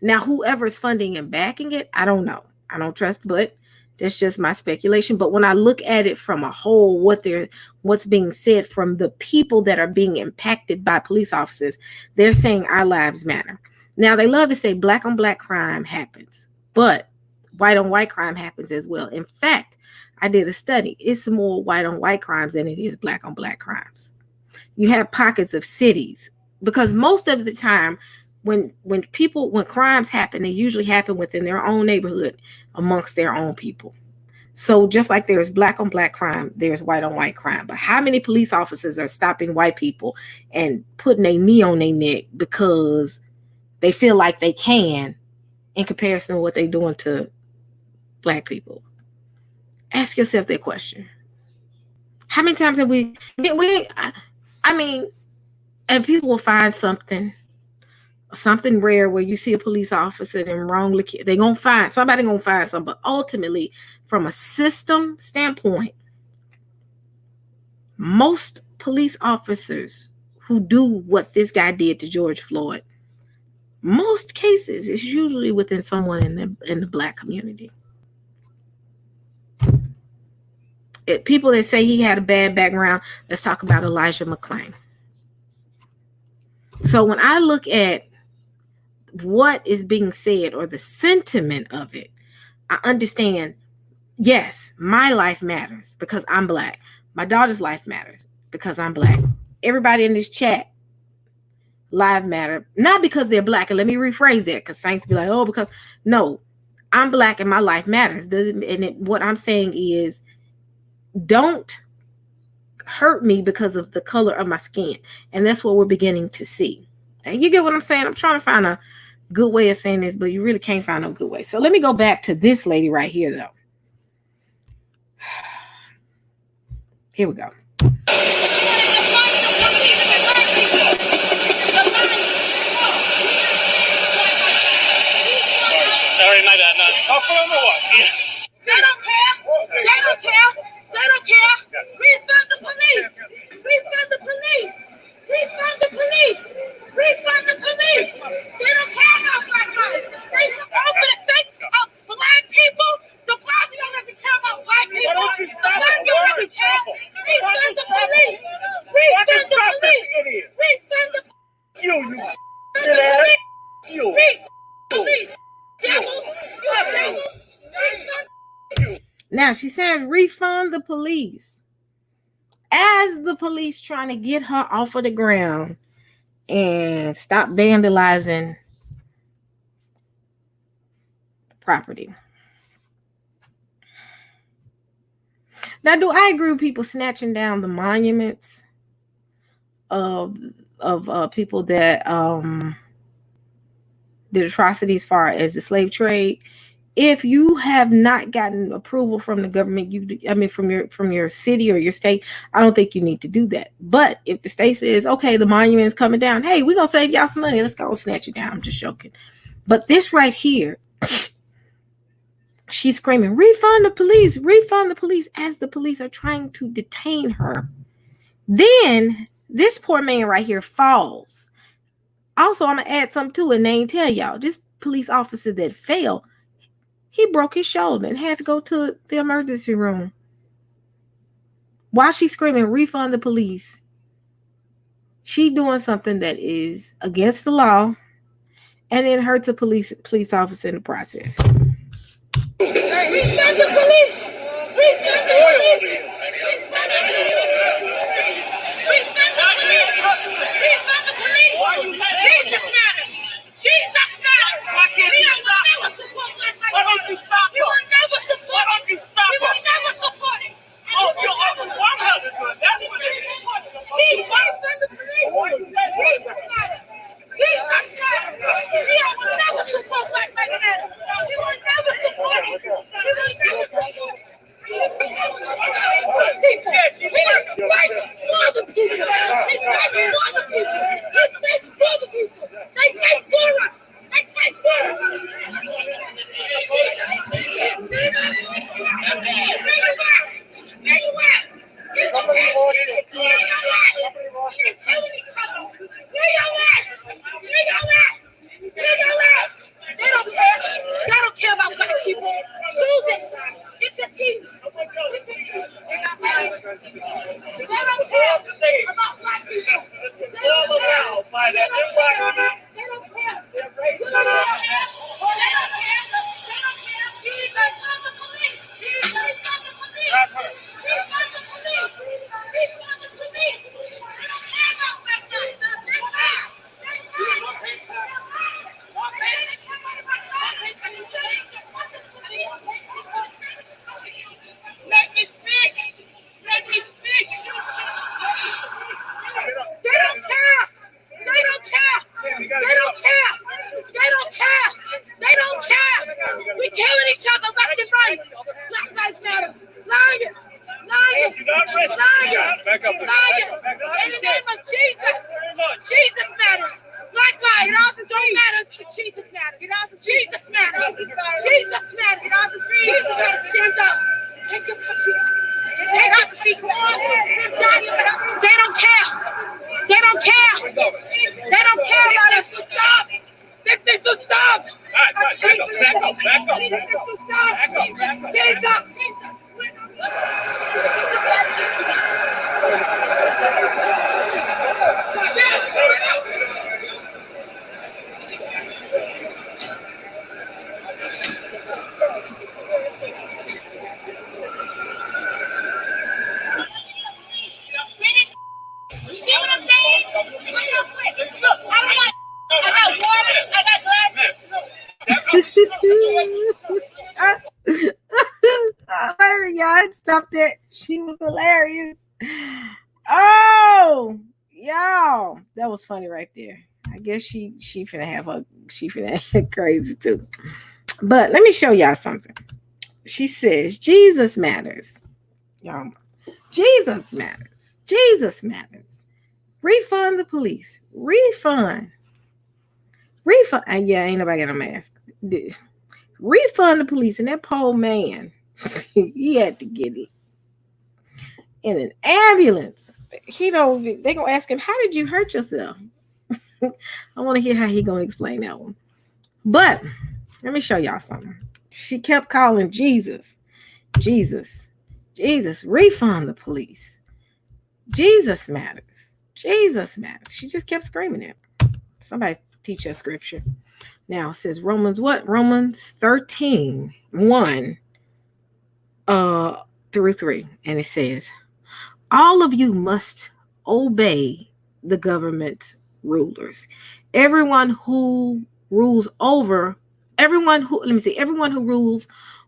Now, whoever's funding and backing it, I don't know. I don't trust, but that's just my speculation. But when I look at it from a whole, what's being said from the people that are being impacted by police officers, they're saying our lives matter. Now, they love to say black on black crime happens, but white on white crime happens as well. In fact, I did a study. It's more white on white crimes than it is black on black crimes. You have pockets of cities, because most of the time when crimes happen, they usually happen within their own neighborhood amongst their own people. So just like there's black on black crime, there's white on white crime. But how many police officers are stopping white people and putting a knee on their neck because they feel like they can, in comparison to what they're doing to black people? Ask yourself that question. How many times have and people will find something rare where you see a police officer and wrongly, somebody gonna find something. But ultimately, from a system standpoint, most police officers who do what this guy did to George Floyd, most cases is usually within someone in the black community. People that say he had a bad background, let's talk about Elijah McClain. So when I look at what is being said or the sentiment of it, I understand, yes, my life matters because I'm black. My daughter's life matters because I'm black. Everybody in this chat, life matter, not because they're black. And let me rephrase that, because saints be like, oh, because no, I'm black and my life matters. What I'm saying is, don't hurt me because of the color of my skin. And that's what we're beginning to see. And you get what I'm saying? I'm trying to find a good way of saying this, but you really can't find no good way. So let me go back to this lady right here, though. Here we go. Sorry, my bad. No. I'll film or what? They don't care. They don't care. They don't care. Refund the police. Refund the police. Refund the police. Refund the police. They don't care about black lives. They for the sake of black people. De Blasio doesn't care about black people. De Blasio doesn't care. Refund the police. Refund the police. Refund the police. You police. Devils. You are devils. Now she said refund the police. As the police trying to get her off of the ground and stop vandalizing the property. Now, do I agree with people snatching down the monuments of people that did atrocities as far as the slave trade? If you have not gotten approval from the government, from your city or your state, I don't think you need to do that. But if the state says, okay, the monument is coming down, hey, we're going to save y'all some money, let's go snatch it down. I'm just joking. But this right here, she's screaming, refund the police, as the police are trying to detain her. Then this poor man right here falls. Also, I'm going to add something to it and they ain't tell y'all. This police officer that fell, he broke his shoulder and had to go to the emergency room. While she's screaming, refund the police, she doing something that is against the law and then hurts a police officer in the process. Refund the police! Refund the police! Refund the police! Refund the police! Jesus matters! Jesus matters! We will never support black lives. Why don't you stop? We will never support. Why don't you stop? We will never support it. Oh, your office want her to do it. That's what it is. Refund the police! Jesus matters! Jesus matters! We will never support black lives. We will never support it. We will never support it. We will fight for the people. They fight for the people. They fight for the people. They fight for us. They fight for us. Where you at? Where you at? They don't care. They don't care about black people. Susan, get your keys. Get your keys. They don't care about black people. They don't care. They don't care. Jesus, on the police. Jesus, on the police. Jesus, on the police. Jesus, on the police. They don't care about black people. They care. Let me speak. Let me speak. They don't care. They don't care. They don't care. They don't care. They don't care. We killing each other left and right. Black lives matter. Liars. Liars. Liars. Liars. In the name of Jesus. Jesus matters. Black lives don't matter. Jesus matters. Jesus matters. Jesus matters. Jesus matters. Stand up. Take your country. Take your country. They don't care. They don't care. They don't care about us. Stop. This needs to stop. Back up. Jesus. You see what I'm saying? I got water. I got glasses. Oh, wait a minute, y'all. Stop that. She was hilarious. Oh, y'all. That was funny right there. I guess she finna have crazy too. But let me show y'all something. She says, Jesus matters. Y'all, Jesus matters. Jesus matters. Refund the police. Refund. And yeah, ain't nobody got a mask. Refund the police. And that poor man, he had to get in an ambulance. They gonna ask him, how did you hurt yourself? I want to hear how he gonna explain that one. But let me show y'all something. She kept calling Jesus. Jesus. Jesus. Refund the police. Jesus matters. Jesus matters. She just kept screaming it. Somebody teach us scripture. Now it says Romans what? Romans 13, 1 through 3. And it says, all of you must obey the government rulers. Everyone who rules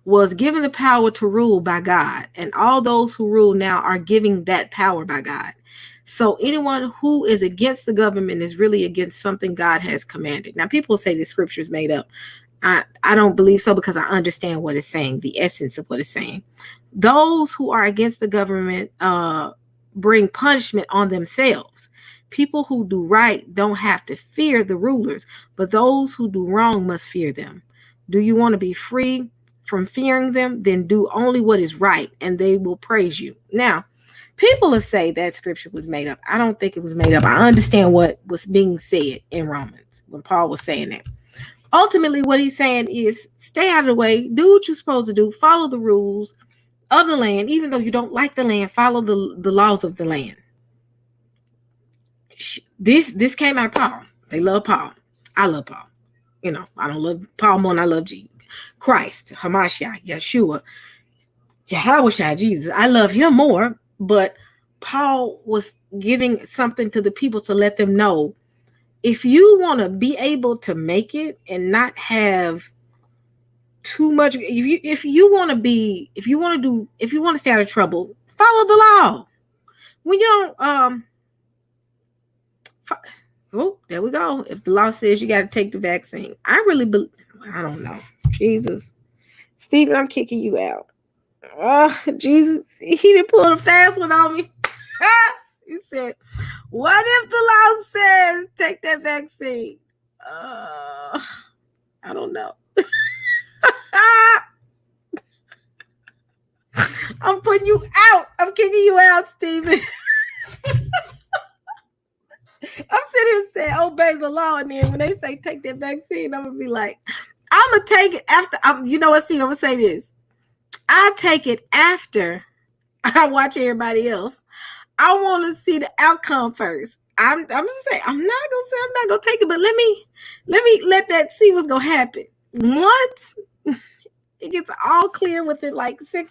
was given the power to rule by God, and all those who rule now are giving that power by God. So anyone who is against the government is really against something God has commanded. Now, people say the scripture is made up. I don't believe so, because I understand what it's saying, the essence of what it's saying. Those who are against the government bring punishment on themselves. People who do right don't have to fear the rulers, but those who do wrong must fear them. Do you want to be free from fearing them? Then do only what is right, and they will praise you. Now, people will say that scripture was made up. I don't think it was made up. I understand what was being said in Romans when Paul was saying that. Ultimately, what he's saying is stay out of the way, do what you're supposed to do, follow the rules of the land. Even though you don't like the land, follow the laws of the land. This came out of Paul. They love Paul. I love Paul. You know, I don't love Paul more than I love Jesus. Christ, Hamashiach, Yeshua, Yahweh, Jesus. I love him more, but Paul was giving something to the people to let them know, if you want to be able to make it and not have too much, if you want to stay out of trouble, follow the law. When you don't oh, there we go. If the law says you got to take the vaccine, I don't know. Jesus. Stephen, I'm kicking you out. Oh, Jesus. He didn't pull a fast one on me. He said, what if the law says take that vaccine? I don't know. I'm putting you out. I'm kicking you out, Stephen. I'm sitting here saying obey the law, and then when they say take that vaccine, I'm gonna be like, I'm gonna take it after. You know what, Steve? I'm gonna say this. I take it after I watch everybody else. I want to see the outcome first. I'm just saying I'm not gonna take it, but let me see what's gonna happen. Once it gets all clear within like 6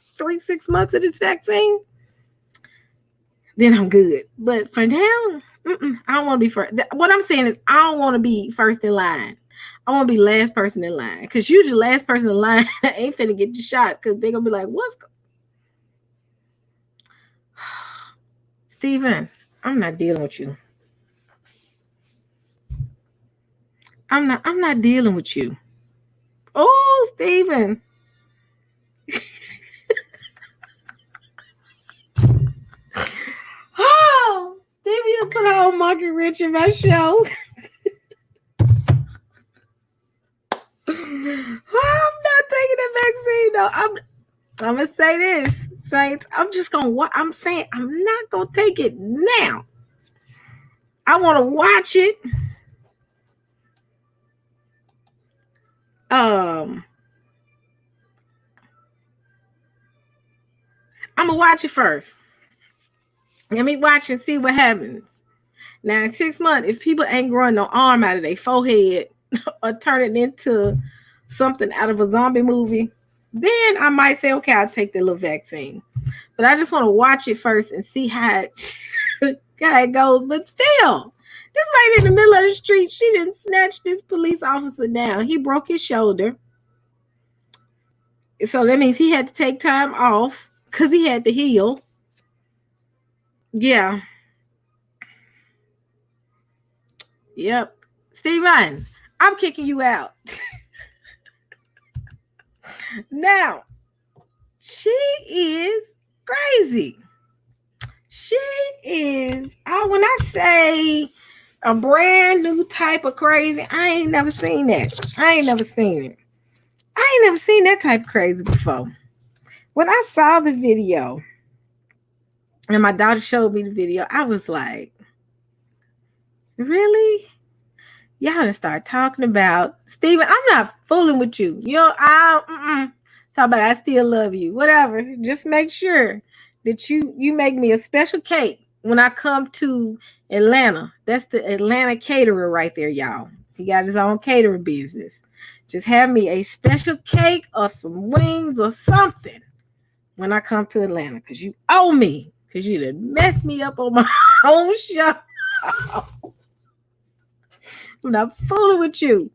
months of this vaccine, then I'm good. But for now, I don't want to be first. What I'm saying is I don't want to be first in line. I want to be last person in line, because usually last person in line ain't finna get the shot, because they're gonna be like, Stephen, I'm not dealing with you. I'm not dealing with you. Oh, Stephen. Oh, Stephen, you put a whole monkey wrench in my show. I'm not taking the vaccine. No, I'm gonna say this, Saints. I'm saying I'm not gonna take it now. I want to watch it. I'm gonna watch it first. Let me watch and see what happens. Now, in 6 months, if people ain't growing no arm out of their forehead or turning into something out of a zombie movie, then I might say, okay, I'll take the little vaccine. But I just want to watch it first and see how it goes. But still, this lady in the middle of the street, she didn't snatch this police officer down. He broke his shoulder. So that means he had to take time off because he had to heal. Yeah. Yep. Steven, I'm kicking you out. Now, she is crazy. She is, when I say a brand new type of crazy, I ain't never seen that. I ain't never seen that type of crazy before. When I saw the video, and my daughter showed me the video, I was like, really? Y'all gonna start talking about Steven, I'm not fooling with you. Talk about I still love you. Whatever. Just make sure that you make me a special cake when I come to Atlanta. That's the Atlanta caterer right there, y'all. He got his own catering business. Just have me a special cake or some wings or something when I come to Atlanta, because you owe me, because you done messed me up on my own show. I'm not fooling with you.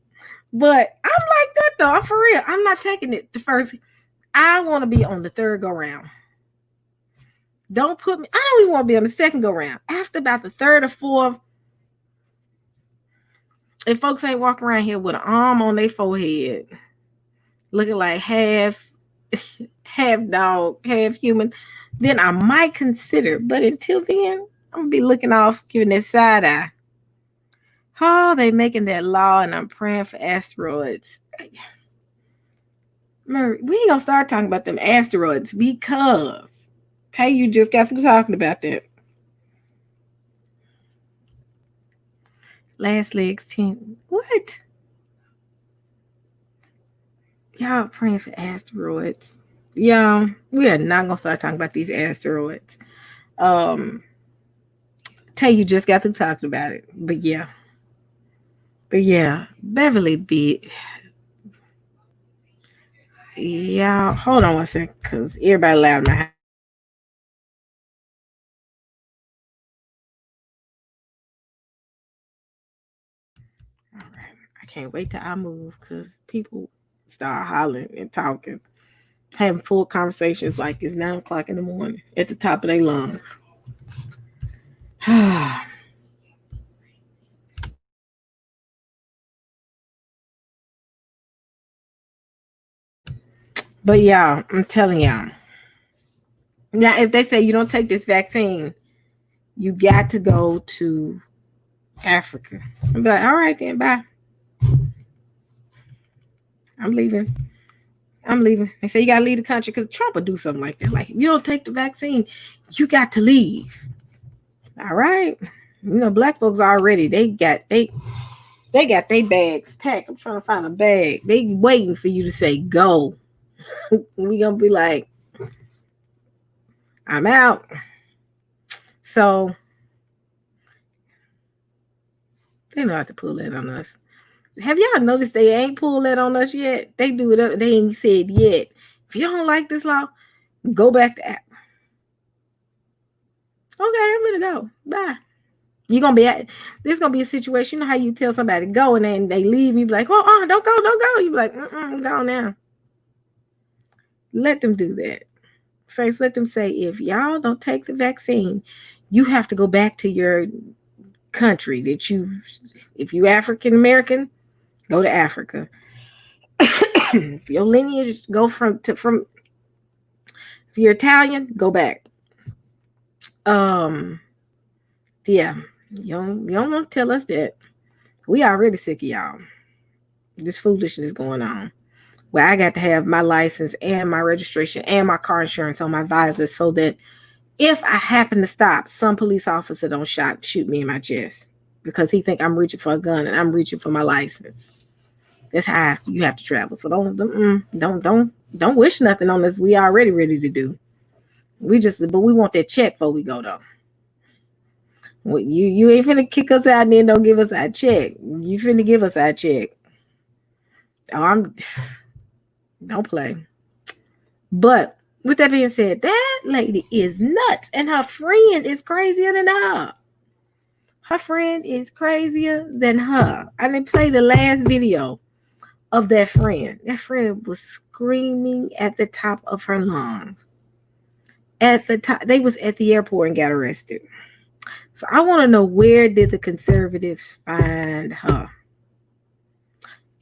But I'm like that though. I'm for real. I'm not taking it the first. I want to be on the third go round. Don't put me. I don't even want to be on the second go round. After about the third or fourth, if folks ain't walking around here with an arm on their forehead, looking like half dog, half human, then I might consider. But until then, I'm gonna be looking off, giving that side eye. Oh, they making that law, and I'm praying for asteroids. Murray, we ain't gonna start talking about them asteroids, because hey, you just got through talking about that. Last legs 10. What? Y'all praying for asteroids. Y'all, we are not gonna start talking about these asteroids. Tay, you just got through talking about it. But yeah. But yeah, Beverly B. Yeah, hold on one second, cause everybody loud in my house. All right, I can't wait till I move, cause people start hollering and talking, having full conversations like it's 9 o'clock in the morning at the top of their lungs. But y'all, I'm telling y'all. Now, if they say you don't take this vaccine, you got to go to Africa. I'm like, all right then, bye. I'm leaving. I'm leaving. They say you gotta leave the country because Trump will do something like that. Like, if you don't take the vaccine, you got to leave. All right. Black folks already they got their bags packed. I'm trying to find a bag. They waiting for you to say go. We gonna be like, I'm out. So they know how to pull that on us. Have y'all noticed they ain't pulled that on us yet? They do it up. They ain't said yet. If you don't like this law, go back to app. Okay, I'm gonna go. Bye. You're gonna be at there's gonna be a situation. You know how you tell somebody go and then they leave, you be like, don't go. You be like, go now. Let them do that. First, let them say, if y'all don't take the vaccine, you have to go back to your country that if you African American, go to Africa. If your lineage go from if you're Italian, go back. Yeah, you don't want to tell us that. We already sick of y'all. This foolishness going on. Where I got to have my license and my registration and my car insurance on my visor so that if I happen to stop, some police officer don't shoot me in my chest because he think I'm reaching for a gun and I'm reaching for my license. That's how you have to travel. So don't wish nothing on us. We already ready to do. But we want that check before we go though. You ain't finna kick us out and then don't give us our check. You finna give us our check. Oh, don't play. But with that being said, that lady is nuts and her friend is crazier than her. Her friend is crazier than her. I didn't play the last video of that friend. That friend was screaming at the top of her lungs. At the time, they was at the airport and got arrested. So I want to know, where did the conservatives find her?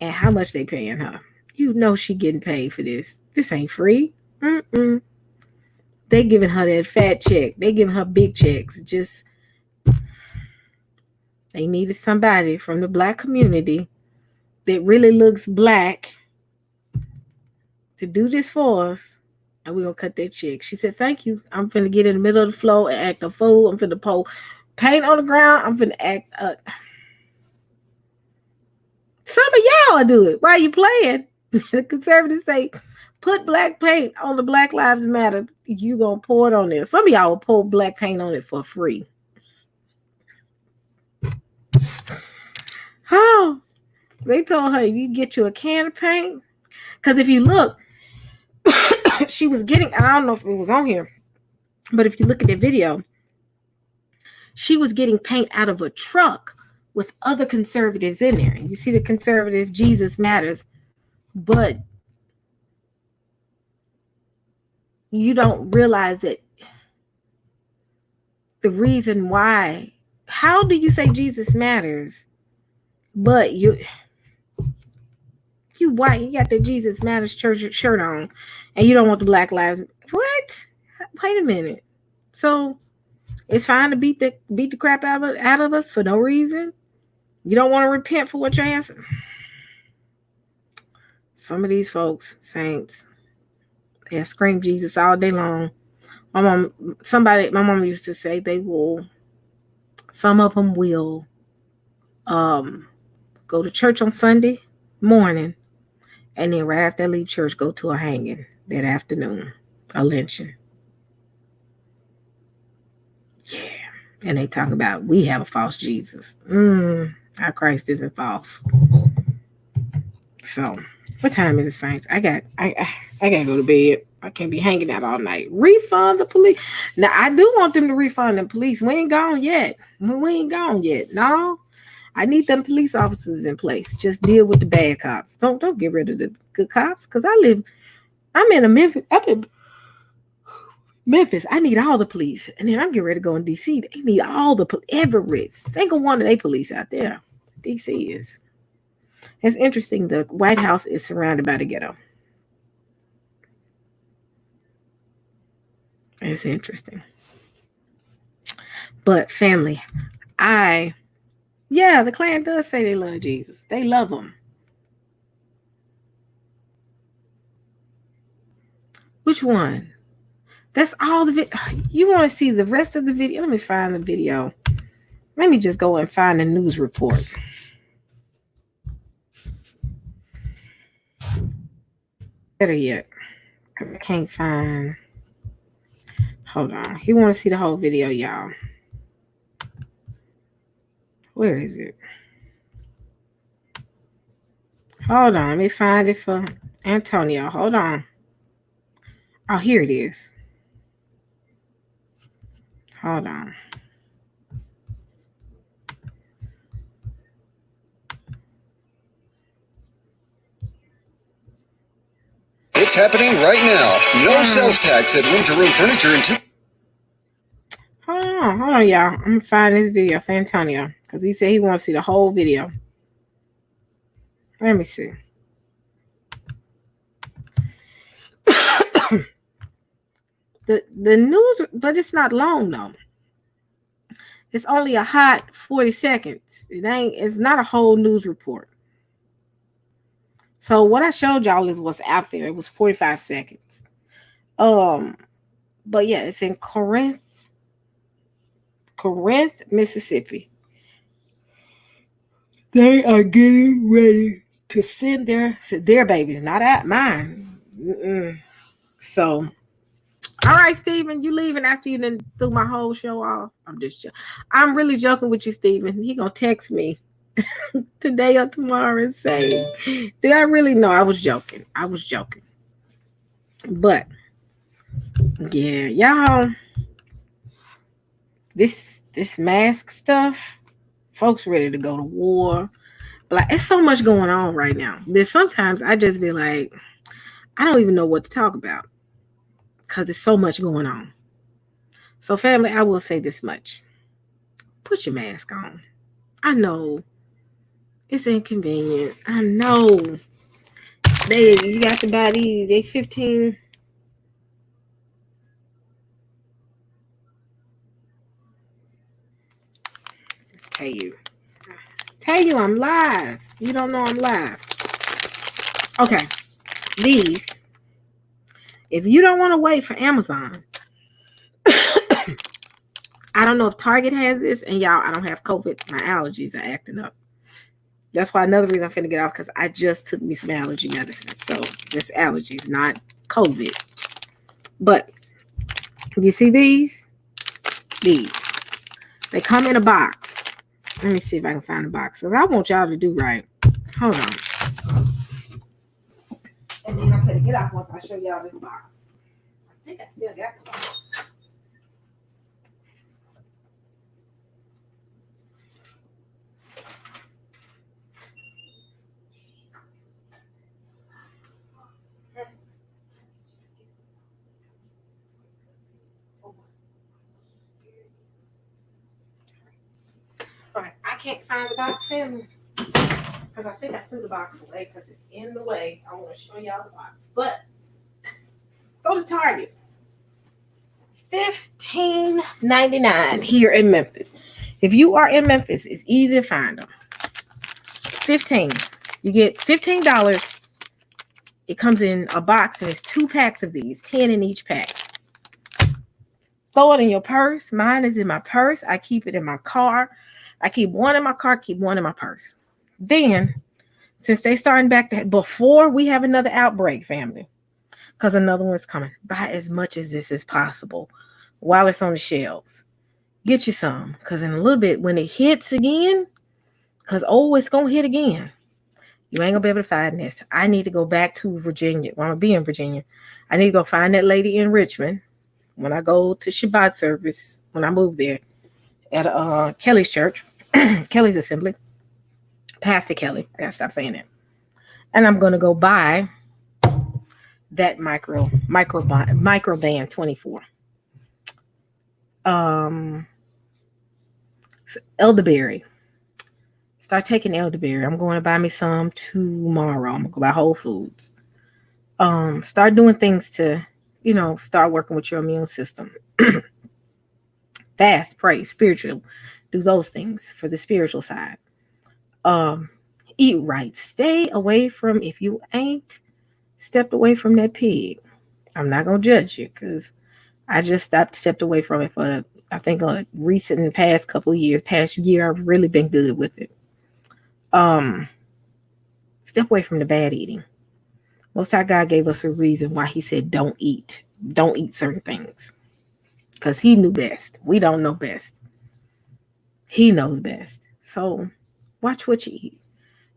And how much they paying her? You know she getting paid for this. This ain't free. They giving her that fat check. They giving her big checks. Just they needed somebody from the black community that really looks black to do this for us. And we're gonna cut that check. She said, thank you. I'm finna get in the middle of the floor and act a fool. I'm finna pour paint on the ground. I'm finna act some of y'all do it. Why are you playing? The conservatives say, put black paint on the Black Lives Matter. You gonna pour it on there. Some of y'all will pour black paint on it for free. Oh, they told her, you get you a can of paint. Because if you look, she was getting, I don't know if it was on here, but if you look at the video, she was getting paint out of a truck with other conservatives in there. You see the conservative, Jesus Matters, but you don't realize that the reason why, how do you say Jesus matters, but you white, you got the Jesus Matters church shirt on, and you don't want the Black Lives? What? Wait a minute. So it's fine to beat the crap out of us for no reason. You don't want to repent for what you're asking. Some of these folks, saints, they scream Jesus all day long. My mom used to say some of them will go to church on Sunday morning, and then right after they leave church, go to a hanging that afternoon, a lynching. Yeah. And they talk about, we have a false Jesus. Our Christ isn't false. So, what time is it, Saints? I gotta go to bed. I can't be hanging out all night. Refund the police. Now I do want them to refund the police. We ain't gone yet. No, I need them police officers in place. Just deal with the bad cops. Don't get rid of the good cops. Cause I'm in Memphis. I need all the police, and then I'm getting ready to go in DC. They need all the every single one of their police out there. DC is. It's interesting. The White House is surrounded by the ghetto. It's interesting. But family, the Klan does say they love Jesus. They love him. Which one? That's all the video. You want to see the rest of the video? Let me find the video. Let me just go and find a news report. Better yet, I can't find. Hold on. You want to see the whole video, y'all? Where is it? Hold on. Let me find it for Antonio. Hold on. Oh, here it is. Hold on. It's happening right now. No sales tax at Room to Room Furniture in 2. Hold on, y'all. I'm gonna find this video for Antonio because he said he wants to see the whole video. Let me see. the news, but it's not long though. It's only a hot 40 seconds. It's not a whole news report. So what I showed y'all is what's out there. It was 45 seconds. But yeah, it's in Corinth, Mississippi. They are getting ready to send their babies, not at mine. So, all right, Stephen, you leaving after you done threw my whole show off? I'm really joking with you, Stephen. He gonna text me today or tomorrow and say, "Did I really know?" I was joking. But yeah, y'all, this mask stuff, folks ready to go to war. But like, it's so much going on right now that sometimes I just be like, I don't even know what to talk about because there's so much going on. So family, I will say this much. Put your mask on. I know it's inconvenient. I know you got to buy these. They 15. Let's tell you I'm live. You don't know I'm live. Okay. These, if you don't want to wait for Amazon, I don't know if Target has this, and y'all, I don't have COVID. My allergies are acting up. That's why another reason I'm finna get off, because I just took me some allergy medicine. So this allergies, not COVID. But you see these? They come in a box. Let me see if I can find a box, because I want y'all to do right. Hold on. And then I'm gonna get off once I show y'all this box. I think I still got the box. All right, I can't find the box, family, because I think I threw the box away because it's in the way. I want to show y'all the box, but go to Target. $15.99 here in Memphis. If you are in Memphis, it's easy to find them. $15. You get $15. It comes in a box and it's 2 packs of these, 10 in each pack. Throw it in your purse. Mine is in my purse. I keep it in my car. I keep one in my car, keep one in my purse. Then, since they starting back before we have another outbreak, family, because another one's coming, buy as much as this as possible while it's on the shelves. Get you some, because in a little bit, when it hits again, Because, it's going to hit again. You ain't going to be able to find this. I need to go back to Virginia. Well, I'm going to be in Virginia. I need to go find that lady in Richmond when I go to Shabbat service, when I move there, at Kelly's church, Kelly's Assembly. Pastor Kelly. I got to stop saying that. And I'm going to go buy that microband 24. Elderberry. Start taking elderberry. I'm going to buy me some tomorrow. I'm going to go buy Whole Foods. Start doing things to, start working with your immune system. Fast, pray, spiritual. Do those things for the spiritual side. Eat right. Stay away from, if you ain't stepped away from that pig, I'm not going to judge you, because I just stepped away from it for, I think, a recent past couple of years. Past year, I've really been good with it. Step away from the bad eating. Most High God gave us a reason why he said don't eat certain things, because he knew best. We don't know best. He knows best. So watch what you eat.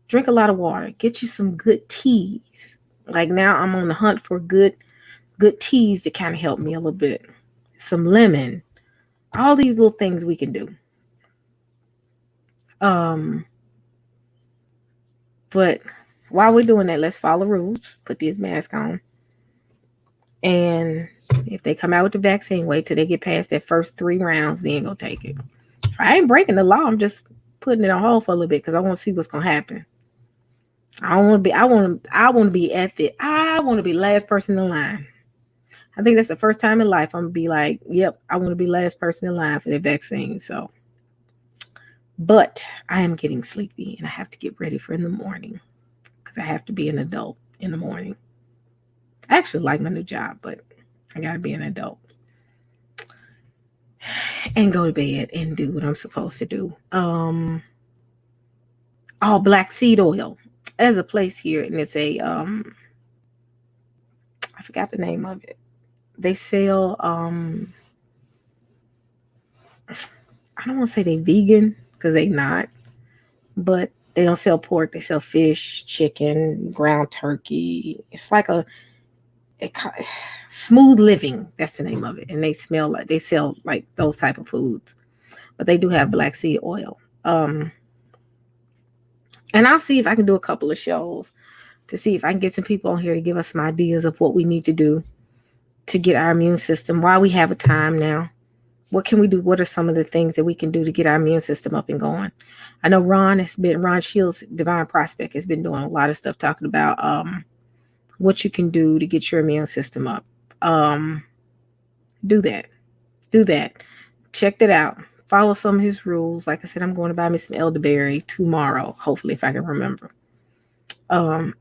Drink a lot of water. Get you some good teas. Like now I'm on the hunt for good teas to kind of help me a little bit. Some lemon. All these little things we can do. But while we're doing that, let's follow rules. Put these masks on. And if they come out with the vaccine, wait till they get past that first 3 rounds, then go take it. I ain't breaking the law. I'm just putting it on hold for a little bit because I want to see what's gonna happen. I want to be last person in line. I think that's the first time in life I'm gonna be like, yep, I want to be last person in line for the vaccine. So, but I am getting sleepy and I have to get ready for in the morning because I have to be an adult in the morning. I actually like my new job, but I gotta be an adult and go to bed and do what I'm supposed to do. Black seed oil. There's a place here, and it's a I forgot the name of it. They sell I don't want to say they vegan because they not, but they don't sell pork. They sell fish, chicken, ground turkey. It's like a Smooth Living. That's the name of it, and they sell like those type of foods, but they do have black seed oil. And I'll see if I can do a couple of shows to see if I can get some people on here to give us some ideas of what we need to do to get our immune system while we have a time now. What can we do? What are some of the things that we can do to get our immune system up and going? I know Ron Shields, Divine Prospect, has been doing a lot of stuff talking about what you can do to get your immune system up. Do that. Check that out. Follow some of his rules. Like I said, I'm going to buy me some elderberry tomorrow, hopefully, if I can remember. I don't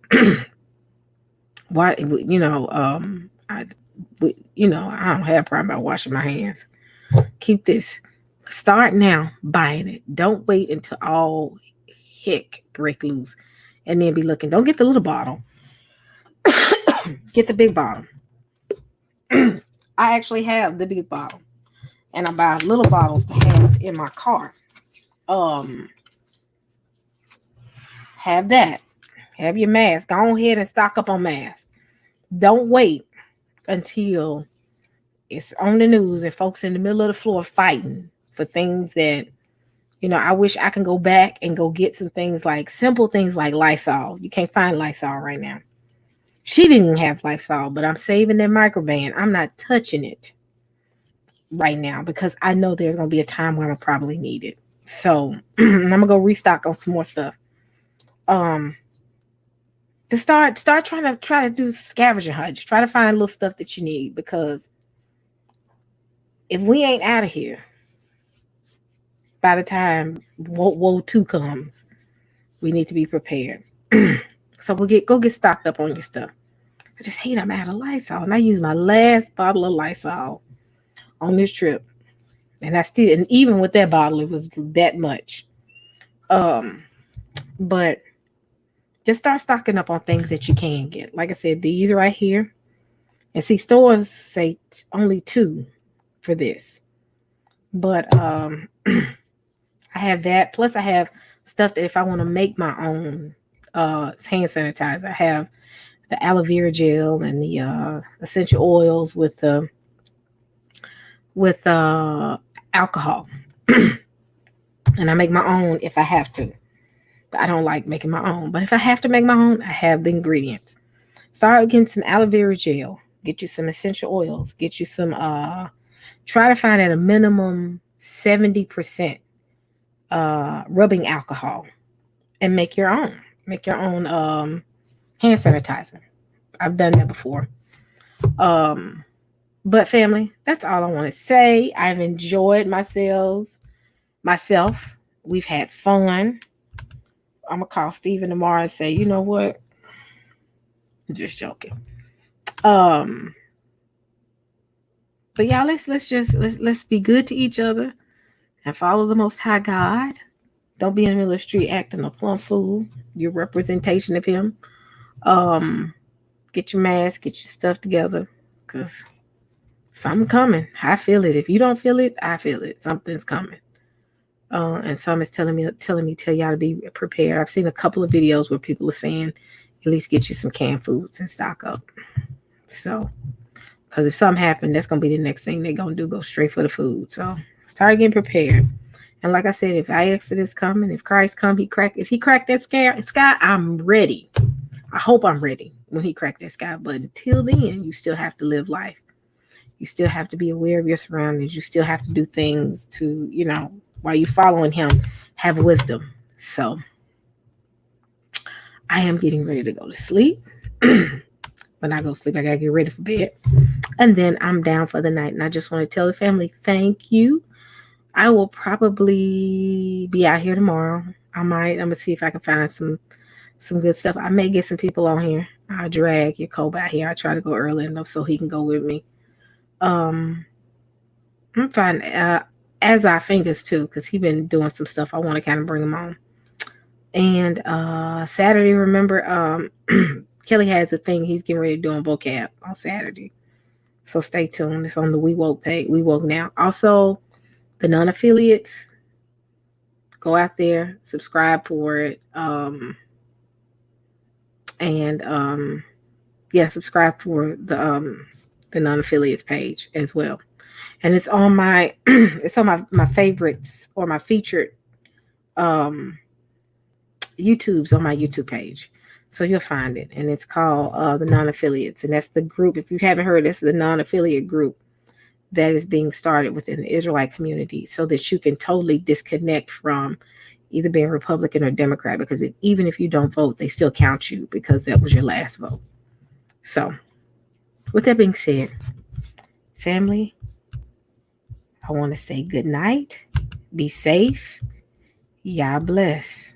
have a problem about washing my hands. Keep this. Start now buying it. Don't wait until all heck break loose and then be looking. Don't get the little bottle. Get the big bottle. I actually have the big bottle. And I buy little bottles to have in my car. Have that. Have your mask. Go ahead and stock up on masks. Don't wait until it's on the news and folks in the middle of the floor fighting for things that, I wish I can go back and go get some things like simple things like Lysol. You can't find Lysol right now. She didn't even have Lysol, but I'm saving that microband. I'm not touching it right now because I know there's going to be a time where I'm probably need it. So I'm going to go restock on some more stuff. To start trying to do scavenger hunts. Try to find little stuff that you need, because if we ain't out of here by the time Woe 2 comes, we need to be prepared. So go get stocked up on your stuff. I just hate I'm out of Lysol, and I used my last bottle of Lysol on this trip, and even with that bottle, it was that much. But just start stocking up on things that you can get. Like I said, these right here, and see, stores say only 2 for this, but I have that. Plus, I have stuff that if I want to make my own hand sanitizer, I have the aloe vera gel and the essential oils with alcohol. And I make my own if I have to. But I don't like making my own. But if I have to make my own, I have the ingredients. Start getting some aloe vera gel. Get you some essential oils. Get you some try to find at a minimum 70% rubbing alcohol and make your own. Make your own hand sanitizer. I've done that before. But family, that's all I want to say. I've enjoyed myself. We've had fun. I'm gonna call Steven tomorrow and say, you know what? I'm just joking. But y'all, let's be good to each other and follow the Most High God. Don't be in the middle of the street acting a plumb fool. Your representation of Him. Get your mask, get your stuff together, cause something coming. I feel it. If you don't feel it, I feel it. Something's coming. And some is telling me, tell y'all to be prepared. I've seen a couple of videos where people are saying, at least get you some canned foods and stock up. So, because if something happened, that's going to be the next thing they're going to do, go straight for the food. So, start getting prepared. And like I said, if Exodus coming, if Christ come, if he cracked that sky, I'm ready. I hope I'm ready when he cracked that sky. But until then, you still have to live life. You still have to be aware of your surroundings. You still have to do things to, while you're following him, have wisdom. So I am getting ready to go to sleep. When I go to sleep, I got to get ready for bed. And then I'm down for the night. And I just want to tell the family, thank you. I will probably be out here tomorrow. I'm going to see if I can find some good stuff. I may get some people on here. I'll drag your Kobe out here. I try to go early enough so he can go with me. I'm fine. As our fingers too, because he's been doing some stuff. I want to kind of bring him on. And Saturday, remember, Kelly has a thing he's getting ready to do on vocab on Saturday. So stay tuned. It's on the We Woke page. We Woke Now. Also, the non-affiliates, go out there, subscribe for it. Subscribe for the non-affiliates page as well. And it's on my my favorites or my featured YouTube's on my YouTube page. So you'll find it. And it's called the non-affiliates. And that's the group. If you haven't heard, this is the non-affiliate group that is being started within the Israelite community so that you can totally disconnect from either being Republican or Democrat, because even if you don't vote, they still count you because that was your last vote. So with that being said, family, I want to say good night. Be safe. Yah bless.